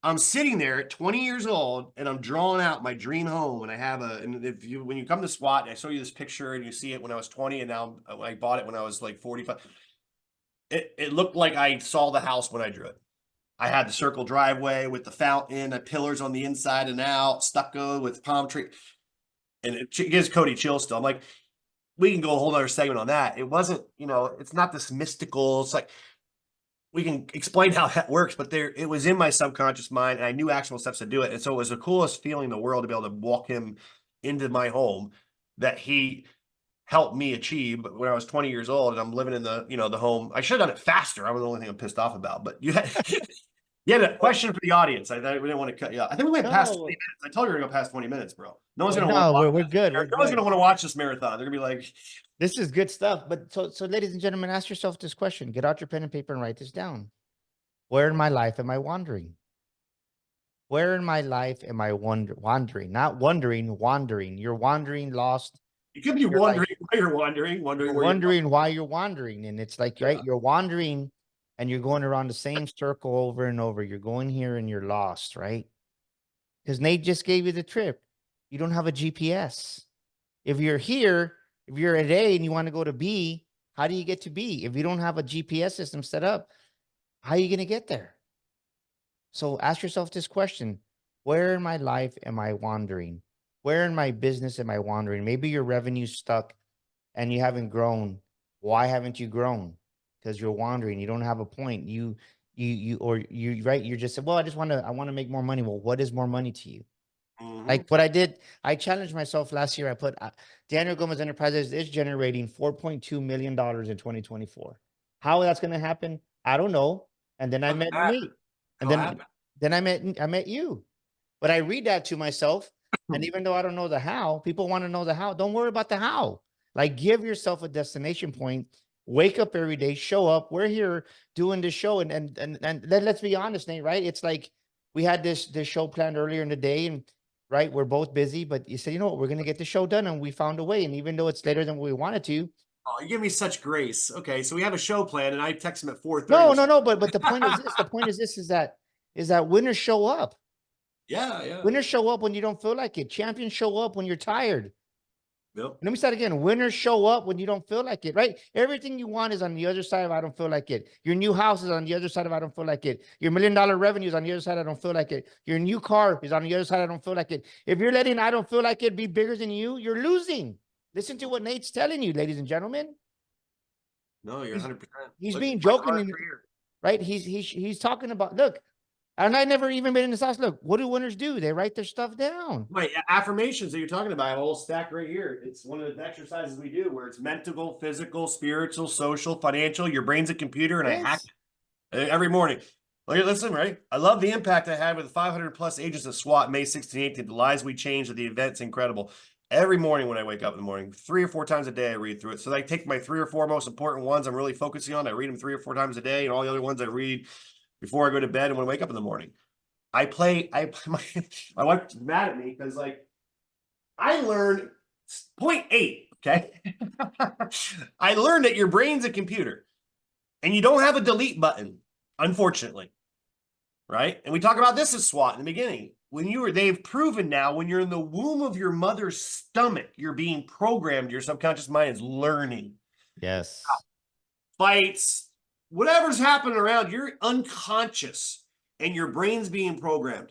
I'm sitting there at 20 years old and I'm drawing out my dream home. And I have when you come to S.W.A.T, I show you this picture and you see it when I was 20 and now I bought it when I was like 45. It looked like I saw the house when I drew it. I had the circle driveway with the fountain, the pillars on the inside and out, stucco with palm tree. And it gives Cody chills still. I'm like, we can go a whole other segment on that. It wasn't, it's not this mystical. It's like, we can explain how that works, but it was in my subconscious mind and I knew actionable steps to do it. And so it was the coolest feeling in the world to be able to walk him into my home that he helped me achieve when I was 20 years old and I'm living in the home. I should have done it faster. I was the only thing I'm pissed off about, but you had a question for the audience. We didn't want to cut you off. I think we went past 20 minutes. I told you we were going to go past 20 minutes, bro. No one's going to watch. We're good. No one's going to want to watch this marathon. They're going to be like, this is good stuff. But so ladies and gentlemen, ask yourself this question. Get out your pen and paper and write this down. Where in my life am I wandering? Where in my life am I wandering? Not wondering, wandering. You're wandering, lost. You could be wondering why you're wandering, wondering why you're wandering. And it's like, right, you're wandering and you're going around the same circle over and over. You're going here and you're lost, right? Because Nate just gave you the trip. You don't have a GPS. If you're here, if you're at A and you want to go to B, how do you get to B? If you don't have a GPS system set up, how are you going to get there? So ask yourself this question. Where in my life am I wandering? Where in my business am I wandering? Maybe your revenue's stuck and you haven't grown. Why haven't you grown? Because you're wandering. You don't have a point. You just said, well, I want to make more money. Well, what is more money to you? Like what I did, I challenged myself last year. I put Daniel Gomez Enterprises is generating $4.2 million in 2024. How that's going to happen? I don't know. And then I met Nate. And then I met you. But I read that to myself. And even though I don't know the how, people want to know the how. Don't worry about the how. Like give yourself a destination point. Wake up every day, show up. We're here doing this show. And let's be honest, Nate, right? It's like we had this show planned earlier in the day and right, we're both busy, but you said, you know what, we're going to get the show done. And we found a way. And even though it's later than we wanted to. Oh, you give me such grace. Okay, so we have a show plan, and I text him at 4:30. No. But the point is this. The point is this: is that winners show up. Yeah. Winners show up when you don't feel like it. Champions show up when you're tired. Yep. Let me start again. Winners show up when you don't feel like it. Right? Everything you want is on the other side of I don't feel like it. Your new house is on the other side of I don't feel like it. Your $1 million revenue is on the other side. I don't feel like it. Your new car is on the other side. I don't feel like it. If you're letting I don't feel like it be bigger than you, you're losing. Listen to what Nate's telling you, ladies and gentlemen. No, you're 100%. He's being joking, right? He's talking about, look, and I never even been in this house. Look, what do winners do? They write their stuff down. My affirmations that you're talking about, I have a whole stack right here. It's one of the exercises we do where it's mental, physical, spiritual, social, financial. Your brain's a computer, and I hack it every morning. Listen, right? I love the impact I had with 500 plus agents of S.W.A.T. May 16th. The lives we changed at the event's incredible. Every morning when I wake up in the morning, 3 or 4 times a day, I read through it. So I take my 3 or 4 most important ones I'm really focusing on. I read them 3 or 4 times a day, and all the other ones I read before I go to bed and when I wake up in the morning. My wife's mad at me because like I learned point 8, okay? I learned that your brain's a computer and you don't have a delete button, unfortunately. Right? And we talk about this as S.W.A.T in the beginning. They've proven now when you're in the womb of your mother's stomach, you're being programmed. Your subconscious mind is learning. Yes. Fights, whatever's happening around, you're unconscious and your brain's being programmed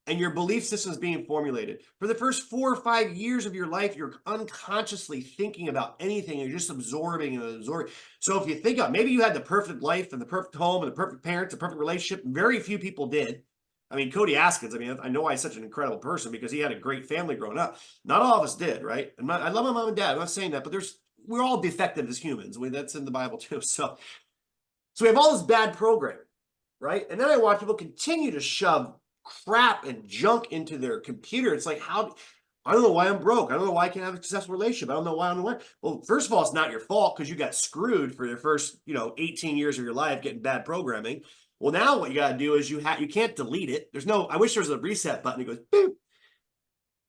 and your belief system is being formulated. For the first 4 or 5 years of your life, you're unconsciously thinking about anything. You're just absorbing and absorbing. So if you think of maybe you had the perfect life and the perfect home and the perfect parents, the perfect relationship, very few people did. I mean, Cody Askins, I mean, I know why he's such an incredible person because he had a great family growing up. Not all of us did, right? I love my mom and dad. I'm not saying that, but we're all defective as humans. I mean, that's in the Bible too. So we have all this bad programming, right? And then I watch people continue to shove crap and junk into their computer. It's like, I don't know why I'm broke. I don't know why I can't have a successful relationship. I don't know why I'm the Well, first of all, it's not your fault because you got screwed for your first, 18 years of your life getting bad programming. Well, now what you got to do is you can't delete it. I wish there was a reset button. It goes, boop.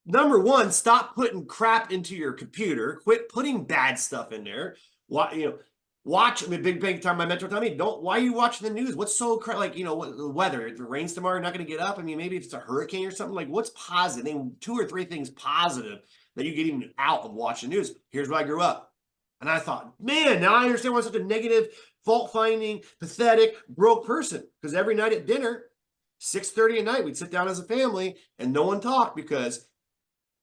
Number one, stop putting crap into your computer. Quit putting bad stuff in there. Watch, I mean, big time, my mentor told me, why are you watching the news? What's so, what, the weather, if it rains tomorrow, you're not going to get up. I mean, maybe if it's a hurricane or something, like what's positive? Name 2 or 3 things positive that you get even out of watching the news. Here's where I grew up. And I thought, man, now I understand why I'm such a negative, fault-finding, pathetic, broke person. Because every night at dinner, 6:30 at night, we'd sit down as a family and no one talked because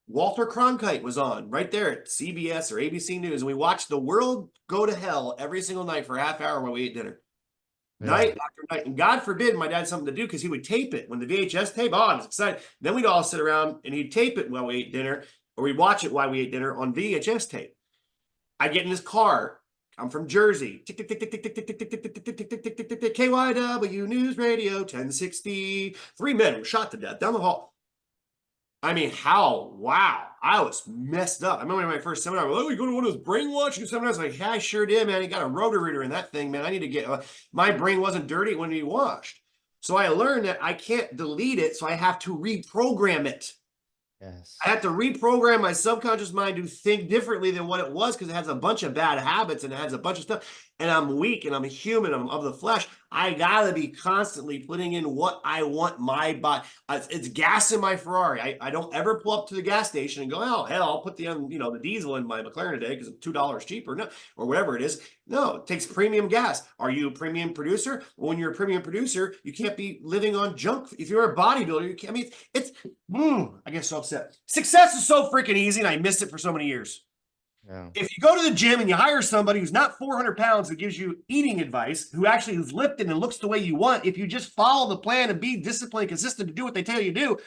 Walter Cronkite was on right there at CBS or ABC News, and we watched the world go to hell every single night for a half hour while we ate dinner. Yeah. Night after night. And God forbid my dad had something to do because he would tape it. When the VHS tape, I was excited. Then we'd all sit around and he'd tape it while we ate dinner, or we'd watch it while we ate dinner on VHS tape. I'd get in his car. I'm from Jersey. KYW News Radio 1060. 3 men were shot to death down the hall. I mean, wow, I was messed up. I remember in my first seminar, you go to one of those brainwashing seminars? Like, yeah, I sure did, man. He got a rotor-reader in that thing, man. I need to get, my brain wasn't dirty when he washed. So I learned that I can't delete it, so I have to reprogram it. Yes. I have to reprogram my subconscious mind to think differently than what it was because it has a bunch of bad habits and it has a bunch of stuff. And I'm weak and I'm a human. I'm of the flesh. I got to be constantly putting in what I want my body. It's gas in my Ferrari. I don't ever pull up to the gas station and go, oh, hell, I'll put the diesel in my McLaren today because it's $2 cheaper. No, or whatever it is. No, it takes premium gas. Are you a premium producer? When you're a premium producer, you can't be living on junk. If you're a bodybuilder, you can't. I mean, I get so upset. Success is so freaking easy, and I missed it for so many years. Yeah. If you go to the gym and you hire somebody who's not 400 pounds that gives you eating advice, who actually is lifted and looks the way you want, if you just follow the plan and be disciplined, consistent to do what they tell you to do,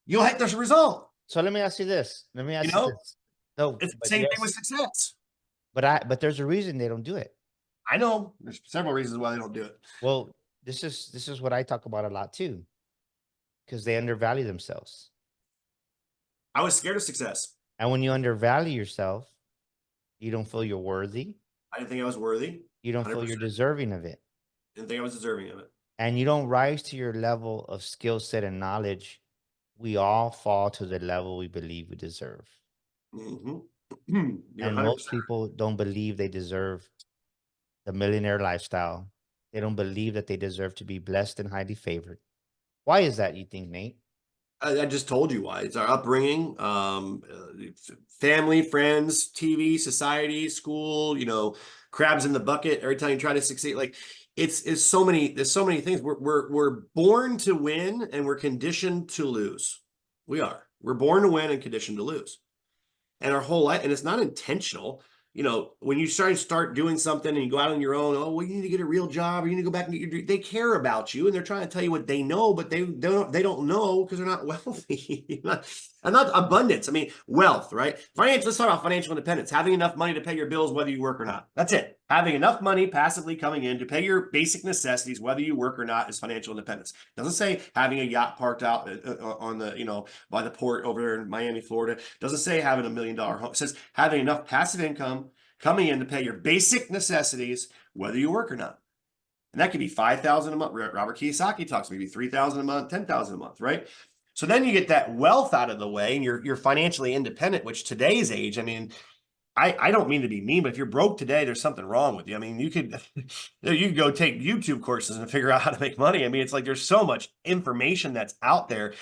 you'll hit this result. So let me ask you this. No, it's the same thing with success. But there's a reason they don't do it. I know. There's several reasons why they don't do it. Well, this is what I talk about a lot too, because they undervalue themselves. I was scared of success. And when you undervalue yourself, you don't feel you're worthy. I didn't think I was worthy. You don't 100%. Feel you're deserving of it. Didn't think I was deserving of it. And you don't rise to your level of skill set and knowledge. We all fall to the level we believe we deserve. Mm-hmm. And most people don't believe they deserve the millionaire lifestyle. They don't believe that they deserve to be blessed and highly favored. Why is that, you think, Nate? I just told you why. It's our upbringing, family, friends, TV, society, school, crabs in the bucket. Every time you try to succeed, like there's so many things. We're born to win and we're conditioned to lose. We're born to win and conditioned to lose. And our whole life, and it's not intentional. When you start doing something and you go out on your own, you need to get a real job, or you need to go back and get your dream. They care about you and they're trying to tell you what they know, but they don't know because they're not wealthy. And not abundance. I mean, wealth, right? Let's talk about financial independence. Having enough money to pay your bills, whether you work or not. That's it. Having enough money passively coming in to pay your basic necessities, whether you work or not, is financial independence. It doesn't say having a yacht parked out on the, by the port over there in Miami, Florida. It doesn't say having $1 million home. It says having enough passive income coming in to pay your basic necessities, whether you work or not. And that could be $5,000 a month. Robert Kiyosaki talks maybe $3,000 a month, $10,000 a month, right? So then you get that wealth out of the way and you're financially independent, which today's age, I mean, I don't mean to be mean, but if you're broke today, there's something wrong with you. I mean, you could go take YouTube courses and figure out how to make money. I mean, it's like there's so much information that's out there.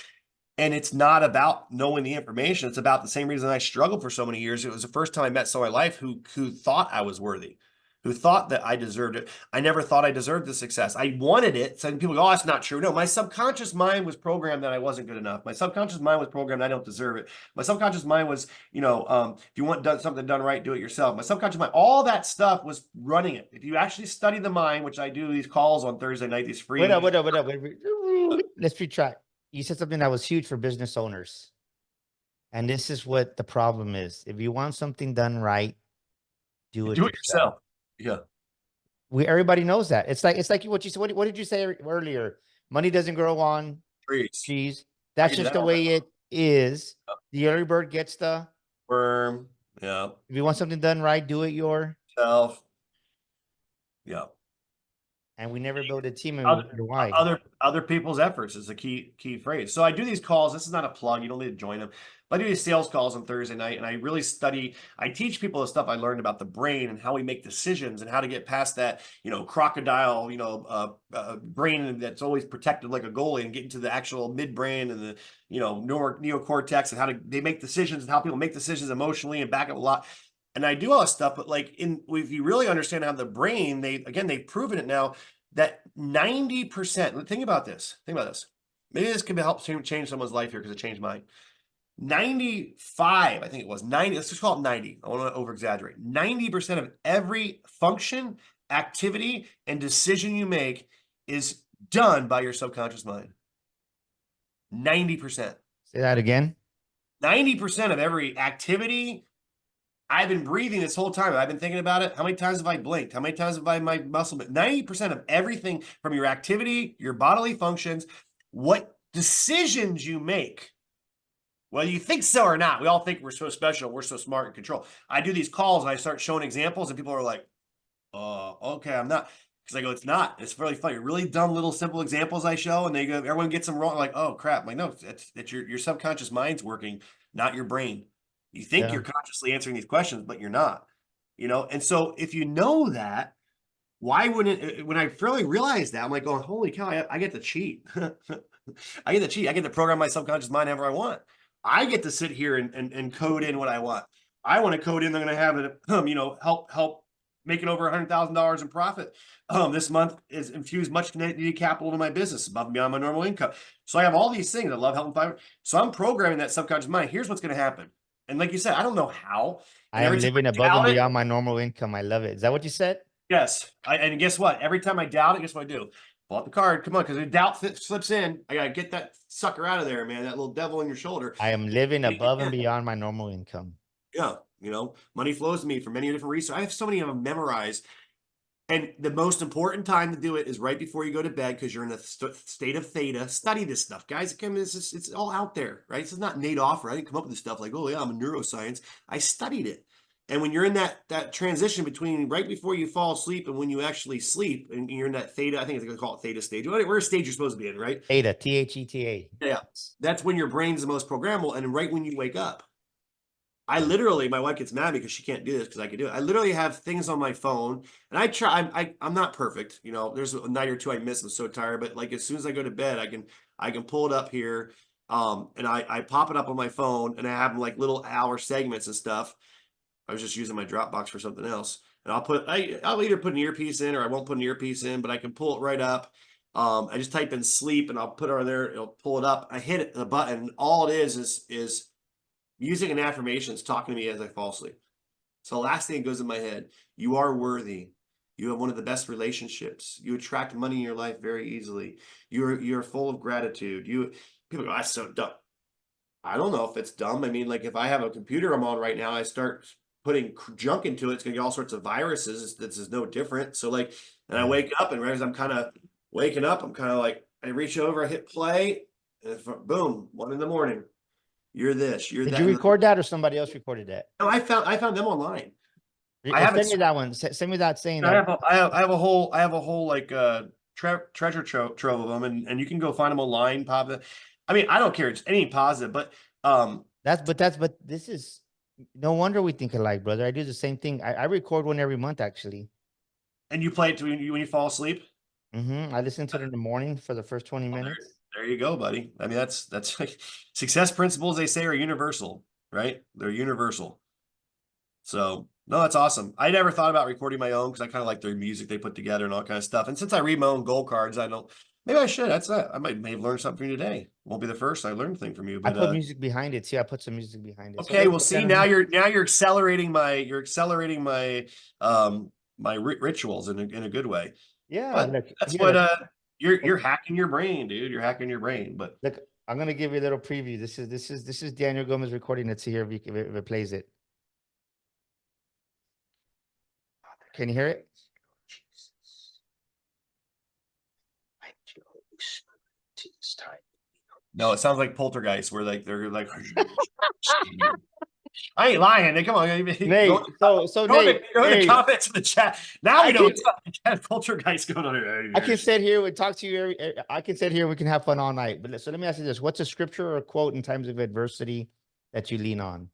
And it's not about knowing the information. It's about the same reason I struggled for so many years. It was the first time I met someone in my life who thought I was worthy, who thought that I deserved it. I never thought I deserved the success. I wanted it. So people go, oh, that's not true. No, my subconscious mind was programmed that I wasn't good enough. My subconscious mind was programmed I don't deserve it. My subconscious mind was, if you want something done right, do it yourself. My subconscious mind, all that stuff was running it. If you actually study the mind, which I do these calls on Thursday night, these free. Wait up. Let's retract. You said something that was huge for business owners. And this is what the problem is. If you want something done right, do it yourself. Yeah. Everybody knows that. It's like what you said. What did you say earlier? Money doesn't grow on trees. That's just the way it is. The early bird gets the worm. Yeah. If you want something done right, do it yourself. Yeah. And we never build a team, and we wonder why. Other people's efforts is a key phrase. So I do these calls. This is not a plug. You don't need to join them. But I do these sales calls on Thursday night, and I really I teach people the stuff I learned about the brain and how we make decisions and how to get past that, crocodile, brain that's always protected like a goalie and get into the actual midbrain and the, neocortex and how they make decisions and how people make decisions emotionally and back up a lot. And I do all this stuff, but if you really understand how the brain, they've proven it now that 90%, think about this. Maybe this could help change someone's life here because it changed mine. 95, I think it was 90. Let's just call it 90. I want to over exaggerate. 90% of every function, activity, and decision you make is done by your subconscious mind. 90%. Say that again. 90% of every activity. I've been breathing this whole time. I've been thinking about it. How many times have I blinked? How many times have I my muscle? 90% of everything from your activity, your bodily functions, what decisions you make, whether you think so or not. We all think we're so special. We're so smart and control. I do these calls and I start showing examples and people are like, okay, I'm not. Because I go, it's not. It's really funny. Really dumb little simple examples I show and they go, everyone gets them wrong. Like, oh crap. I'm like, no, it's your subconscious mind's working, not your brain. You think you're consciously answering these questions, but you're not, And so if you know that, why wouldn't it, when I really realized that, I'm like going, holy cow, I get to cheat. I get to program my subconscious mind however I want. I get to sit here and code in what I want. I want to code in, they're going to have it, help making over $100,000 in profit. This month is infused much needed capital to my business above and beyond my normal income. So I have all these things. I love helping five. So I'm programming that subconscious mind. Here's what's going to happen. And like you said, I don't know how. I am living above and beyond my normal income. I love it. Is that what you said? Yes. And guess what? Every time I doubt it, guess what I do? Pull out the card. Come on, because if doubt slips in, I got to get that sucker out of there, man. That little devil in your shoulder. I am living above and beyond my normal income. Yeah. Money flows to me from many different resources. I have so many of them memorized. And the most important time to do it is right before you go to bed because you're in a state of theta. Study this stuff, guys. It's all out there, right? This is not Nate Auffort. I didn't come up with this stuff like, oh, yeah, I'm a neuroscience. I studied it. And when you're in that transition between right before you fall asleep and when you actually sleep, and you're in that theta, I think it's going to call it theta stage. Whatever stage you're supposed to be in, right? Theta, Theta. Yeah. That's when your brain's the most programmable and right when you wake up. I literally, my wife gets mad because she can't do this because I can do it. I literally have things on my phone and I try, I'm not perfect. There's a night or two I miss. I'm so tired, but like as soon as I go to bed, I can pull it up here. And I pop it up on my phone and I have like little hour segments and stuff. I was just using my Dropbox for something else. And I'll either put an earpiece in or I won't put an earpiece in, but I can pull it right up. I just type in sleep and I'll put it on there. It'll pull it up. I hit the button. All it is music and affirmations talking to me as I fall asleep. So the last thing that goes in my head, you are worthy. You have one of the best relationships. You attract money in your life very easily. You're full of gratitude. People go, that's so dumb. I don't know if it's dumb. I mean, like if I have a computer I'm on right now, I start putting junk into it, it's gonna get all sorts of viruses. This is no different. So like, and I wake up, and right as I'm kind of waking up, I'm kind of like, I reach over, I hit play, and boom, 1 a.m. You're this, you're Did that. you record that or somebody else recorded that? No, I found them online. I Send haven't. me that one. Send me that saying I that. have I have a whole like treasure trove of them, and you can go find them online. Pop it. I mean, I don't care. It's any positive, but But this is no wonder we think alike, brother. I do the same thing. I record one every month actually. and you play it when you fall asleep. I listen to it in the morning for the first 20 minutes. There you go, buddy. I mean, that's like success principles, they say, are universal, right? They're universal. So no, that's awesome. I never thought about recording my own because I kind of like their music they put together and all kind of stuff. And since I read my own goal cards, I don't. Maybe I should. That's it. I may have learned something from you today. Won't be the first I learned a thing from you. I But put music behind it too. I put some music behind it. okay, well, see, now you're accelerating my my rituals in a good way. Yeah, But look, that's here, what you're hacking your brain, dude. You're hacking your brain. But look, I'm gonna give you a little preview. This is Daniel Gomez recording it to hear if it plays it. Can you hear it? no, it sounds like Poltergeist, where like they're like, I ain't lying. Come on, Nate, go Nate, in the comments in the chat. Now we know it's Poltergeist going on here. I can sit here and talk to you. I can sit here and we can have fun all night. But so let me ask you this: what's a scripture or a quote in times of adversity that you lean on?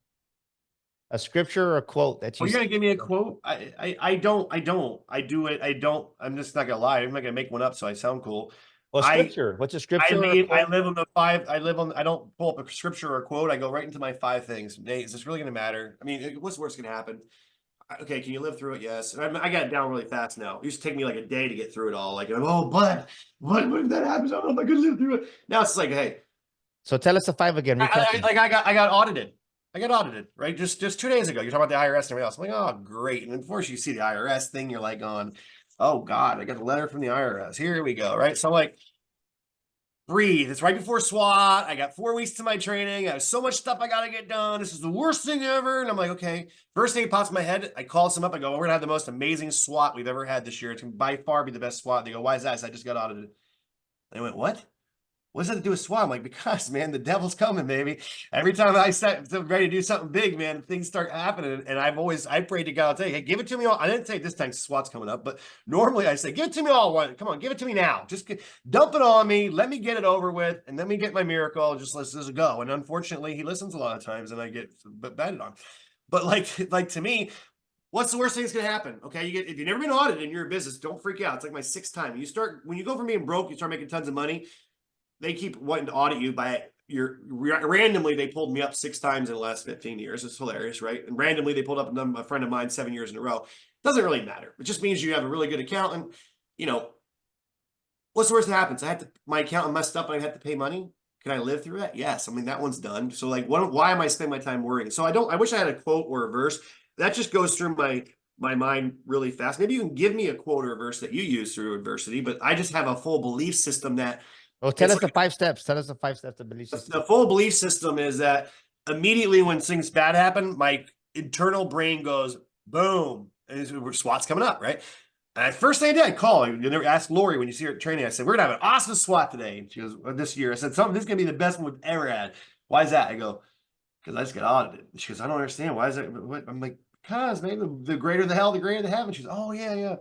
A scripture or a quote that you. Well, you're gonna give me a quote? I don't. I do it. I don't. I'm just not gonna lie. I'm not gonna make one up so I sound cool. Well, scripture. What's a scripture? I live on the 5. I don't pull up a scripture or a quote. I go right into my 5 things. Nate, is this really gonna matter? I mean, what's worse gonna happen? Okay, can you live through it? Yes. I got it down really fast now. It used to take me like a day to get through it all. Like, oh, but what if that happens? I don't know if I could live through it. Now it's like, hey. So tell us the 5 again. I got audited. I got audited, right? Just 2 days ago. You're talking about the IRS and everything else. I'm like, oh, great. And then before you see the IRS thing, you're like on, oh God, I got a letter from the IRS. Here we go. Right. So I'm like, breathe. It's right before S.W.A.T. I got 4 weeks to my training. I have so much stuff I got to get done. This is the worst thing ever. And I'm like, okay. First thing that pops in my head, I call some up. I go, we're going to have the most amazing S.W.A.T. we've ever had this year. It's going to by far be the best S.W.A.T. They go, why is that? I said, I just got audited. They went, what? What does that to do with S.W.A.T? I'm like, because, man, the devil's coming, baby. Every time I set ready to do something big, man, things start happening. And I prayed to God, I'll tell you, hey, give it to me all. I didn't say this time S.W.A.T's coming up, but normally I say, give it to me all. Come on, give it to me now. Just dump it on me. Let me get it over with. And let me get my miracle. Just let's go. And unfortunately, he listens a lot of times and I get batted on. But like to me, what's the worst thing that's going to happen? Okay, if you've never been audited in your business, don't freak out. It's like my 6th time. When you go from being broke, you start making tons of money. They keep wanting to audit you by randomly. They pulled me up 6 times in the last 15 years. It's hilarious, right? And randomly they pulled up a friend of mine 7 years in a row. Doesn't really matter. It just means you have a really good accountant. You know, what's the worst that happens? My accountant messed up and I have to pay money. Can I live through that? Yes. I mean, that one's done. So like, why am I spending my time worrying? So I wish I had a quote or a verse that just goes through my mind really fast. Maybe you can give me a quote or a verse that you use through adversity, but I just have a full belief system that. Well, tell us the 5 steps. Tell us the 5 steps of belief system. The full belief system is that immediately when things bad happen, my internal brain goes, boom, and S.W.A.T's coming up, right? And first thing I did, I call. You never ask Lori when you see her at training. I said, we're going to have an awesome S.W.A.T today. And she goes, this year. I said, this is going to be the best one we've ever had. Why is that? I go, because I just got audited. And she goes, I don't understand. Why is that? I'm like, because maybe the greater the hell, the greater the heaven. She goes, oh, yeah.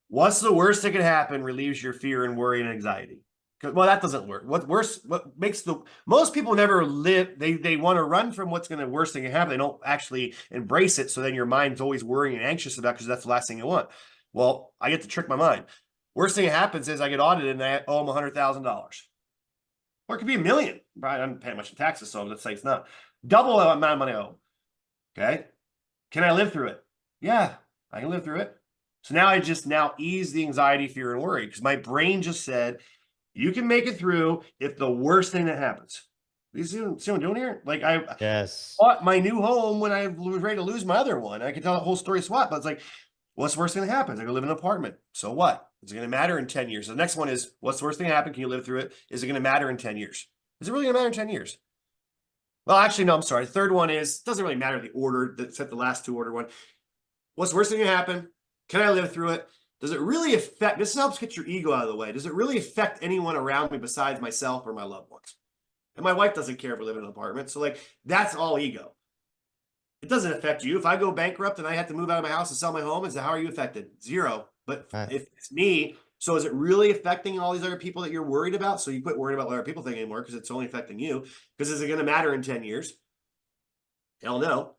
What's the worst that could happen relieves your fear and worry and anxiety? Well, that doesn't work. What makes most people never live, they want to run from what's going to worst thing to happen. They don't actually embrace it. So then your mind's always worrying and anxious about, because that's the last thing you want. Well, I get to trick my mind. Worst thing that happens is I get audited and I owe them $100,000. Or it could be $1 million. Right? I'm paying much in taxes, so let's say it's not. Double the amount of money I owe. Okay. Can I live through it? Yeah, I can live through it. So now I just ease the anxiety, fear, and worry, because my brain just said, you can make it through if the worst thing that happens. You see what I'm doing here? Like I bought my new home when I was ready to lose my other one. I could tell the whole story of S.W.A.T, but it's like, what's the worst thing that happens? I go live in an apartment. So what? Is it going to matter in 10 years? So the next one is, what's the worst thing that happened? Can you live through it? Is it going to matter in 10 years? Is it really going to matter in 10 years? Well, actually, no, I'm sorry. Third one is, doesn't really matter the order, except the last two order one. What's the worst thing that can happen? Can I live through it? Does it really affect, this helps get your ego out of the way. Does it really affect anyone around me besides myself or my loved ones? And my wife doesn't care if we live in an apartment. So like, that's all ego. It doesn't affect you. If I go bankrupt and I have to move out of my house and sell my home, is how are you affected? Zero. But if it's me, so is it really affecting all these other people that you're worried about? So you quit worrying about what other people think anymore because it's only affecting you. Because is it going to matter in 10 years? Hell no.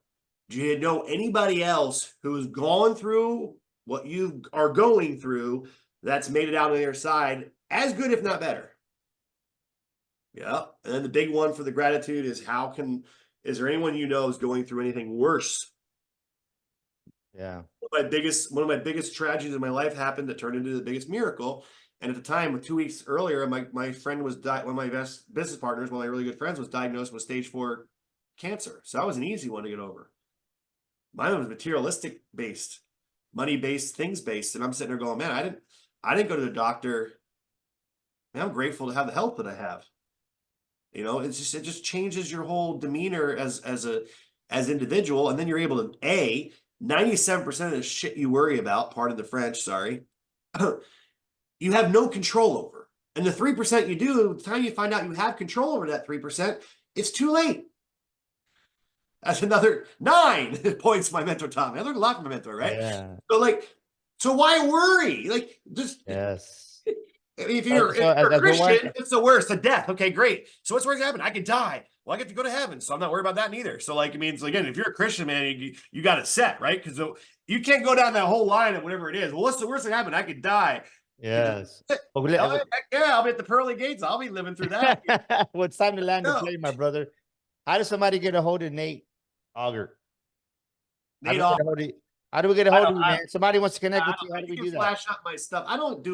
Do you know anybody else who's gone through what you are going through that's made it out on the other side as good, if not better? Yeah. And then the big one for the gratitude is is there anyone you know is going through anything worse? Yeah. One of my biggest tragedies in my life happened that turned into the biggest miracle. And at the time, 2 weeks earlier, my friend was one of my best business partners, one of my really good friends, was diagnosed with stage 4 cancer. So that was an easy one to get over. Mine was materialistic based, money based, things based. And I'm sitting there going, man, I didn't go to the doctor. Man, I'm grateful to have the health that I have. You know, it just changes your whole demeanor as individual. And then you're able to 97% of the shit you worry about, pardon the French, sorry, you have no control over. And the 3% you do, the time you find out you have control over that 3%, it's too late. That's another 9 points my mentor taught me. I learned a lot from my mentor, right? Yeah. So why worry? Like, just Yes. if you're a Christian, it's the worst, the death. Okay, great. So what's going to happen? I could die. Well, I get to go to heaven, so I'm not worried about that neither. So like, it means, again, if you're a Christian, man, you got it set, right? Because you can't go down that whole line of whatever it is. Well, what's the worst that happen? I could die. Yes. Yeah, I'll be at the pearly gates. I'll be living through that. Well, it's time to land the plane, my brother. How does somebody get a hold of Nate Auger? How do we get a hold of you, man? Somebody wants to connect with you. How do we do that? Flash up my stuff. If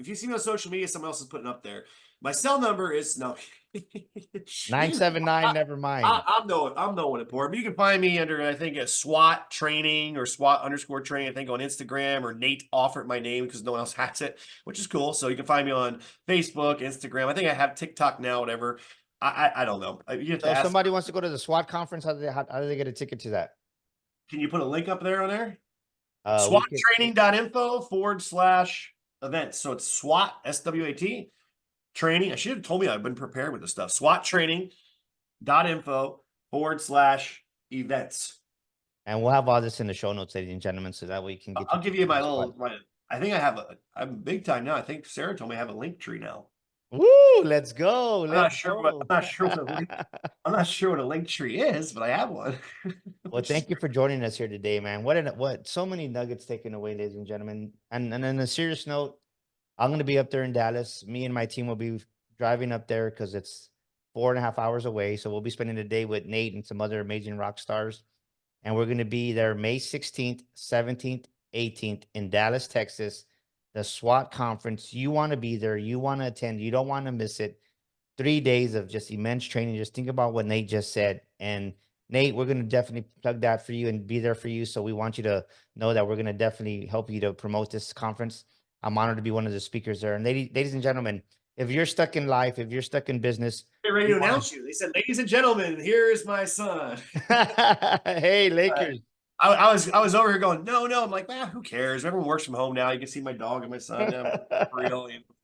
you see me on social media, someone else is putting up there. My cell number is 979. Never mind. I'm no one important. But you can find me under, I think, a S.W.A.T training or SWAT_training. I think on Instagram, or Nate Auffort, my name, because no one else has it, which is cool. So you can find me on Facebook, Instagram. I think I have TikTok now, whatever. I don't know. You have to if somebody wants to go to the SWAT conference, how do they get a ticket to that? Can you put a link up there on there? SWATtraining.info/events. So it's SWAT, S.W.A.T training. I should have told me I've been prepared with this stuff. SWATtraining.info/events. And we'll have all this in the show notes, ladies and gentlemen, so that way you can get. I'll give you my I think I'm big time now. I think Sarah told me I have a link tree now. Woo! Let's go. I'm not sure what a link tree is, but I have one. Well, thank you for joining us here today, man. What so many nuggets taken away, ladies and gentlemen. And on a serious note, I'm going to be up there in Dallas. Me and my team will be driving up there because it's 4.5 hours away. So we'll be spending the day with Nate and some other amazing rock stars. And we're going to be there May 16th, 17th, 18th in Dallas, Texas. The SWAT conference. You want to be there. You want to attend. You don't want to miss it. 3 days of just immense training. Just think about what Nate just said. And Nate, we're going to definitely plug that for you and be there for you. So we want you to know that we're going to definitely help you to promote this conference. I'm honored to be one of the speakers there. And ladies and gentlemen, if you're stuck in life, if you're stuck in business. They're ready to announce you. They said, ladies and gentlemen, here is my son. Hey, Lakers. I was over here going, no. I'm like, who cares? Everyone works from home now. You can see my dog and my son now.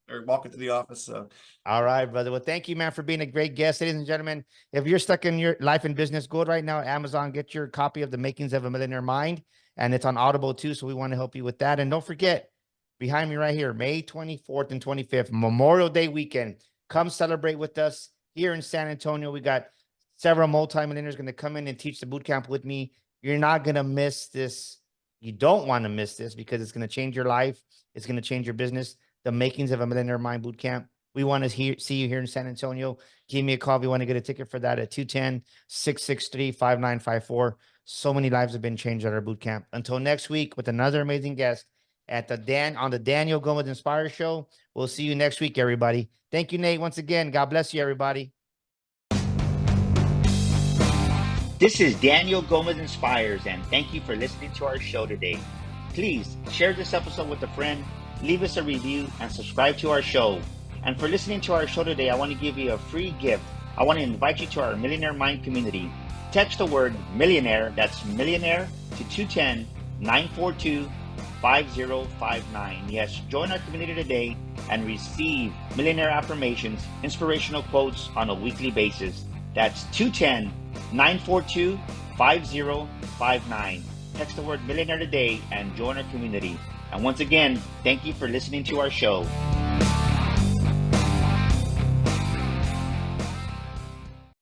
They're walking to the office. So, all right, brother. Well, thank you, man, for being a great guest, ladies and gentlemen. If you're stuck in your life and business, go right now to Amazon, get your copy of The Makings of a Millionaire Mind, and it's on Audible too. So we want to help you with that. And don't forget, behind me right here, May 24th and 25th, Memorial Day weekend. Come celebrate with us here in San Antonio. We got several multimillionaires going to come in and teach the boot camp with me. You're not going to miss this. You don't want to miss this because it's going to change your life. It's going to change your business. The Makings of a Millionaire Mind Boot Camp. We want to see you here in San Antonio. Give me a call if you want to get a ticket for that at 210-663-5954. So many lives have been changed at our boot camp. Until next week with another amazing guest at on the Daniel Gomez Inspire Show. We'll see you next week, everybody. Thank you, Nate, once again. God bless you, everybody. This is Daniel Gomez Inspires, and thank you for listening to our show today. Please share this episode with a friend, leave us a review, and subscribe to our show. And for listening to our show today, I want to give you a free gift I want to invite you to our Millionaire Mind community. Text the word millionaire, that's millionaire, to 210-942-5059. Yes, join our community today and receive millionaire affirmations, inspirational quotes on a weekly basis. That's 210-942-5059. Text the word millionaire today and join our community. And once again, thank you for listening to our show.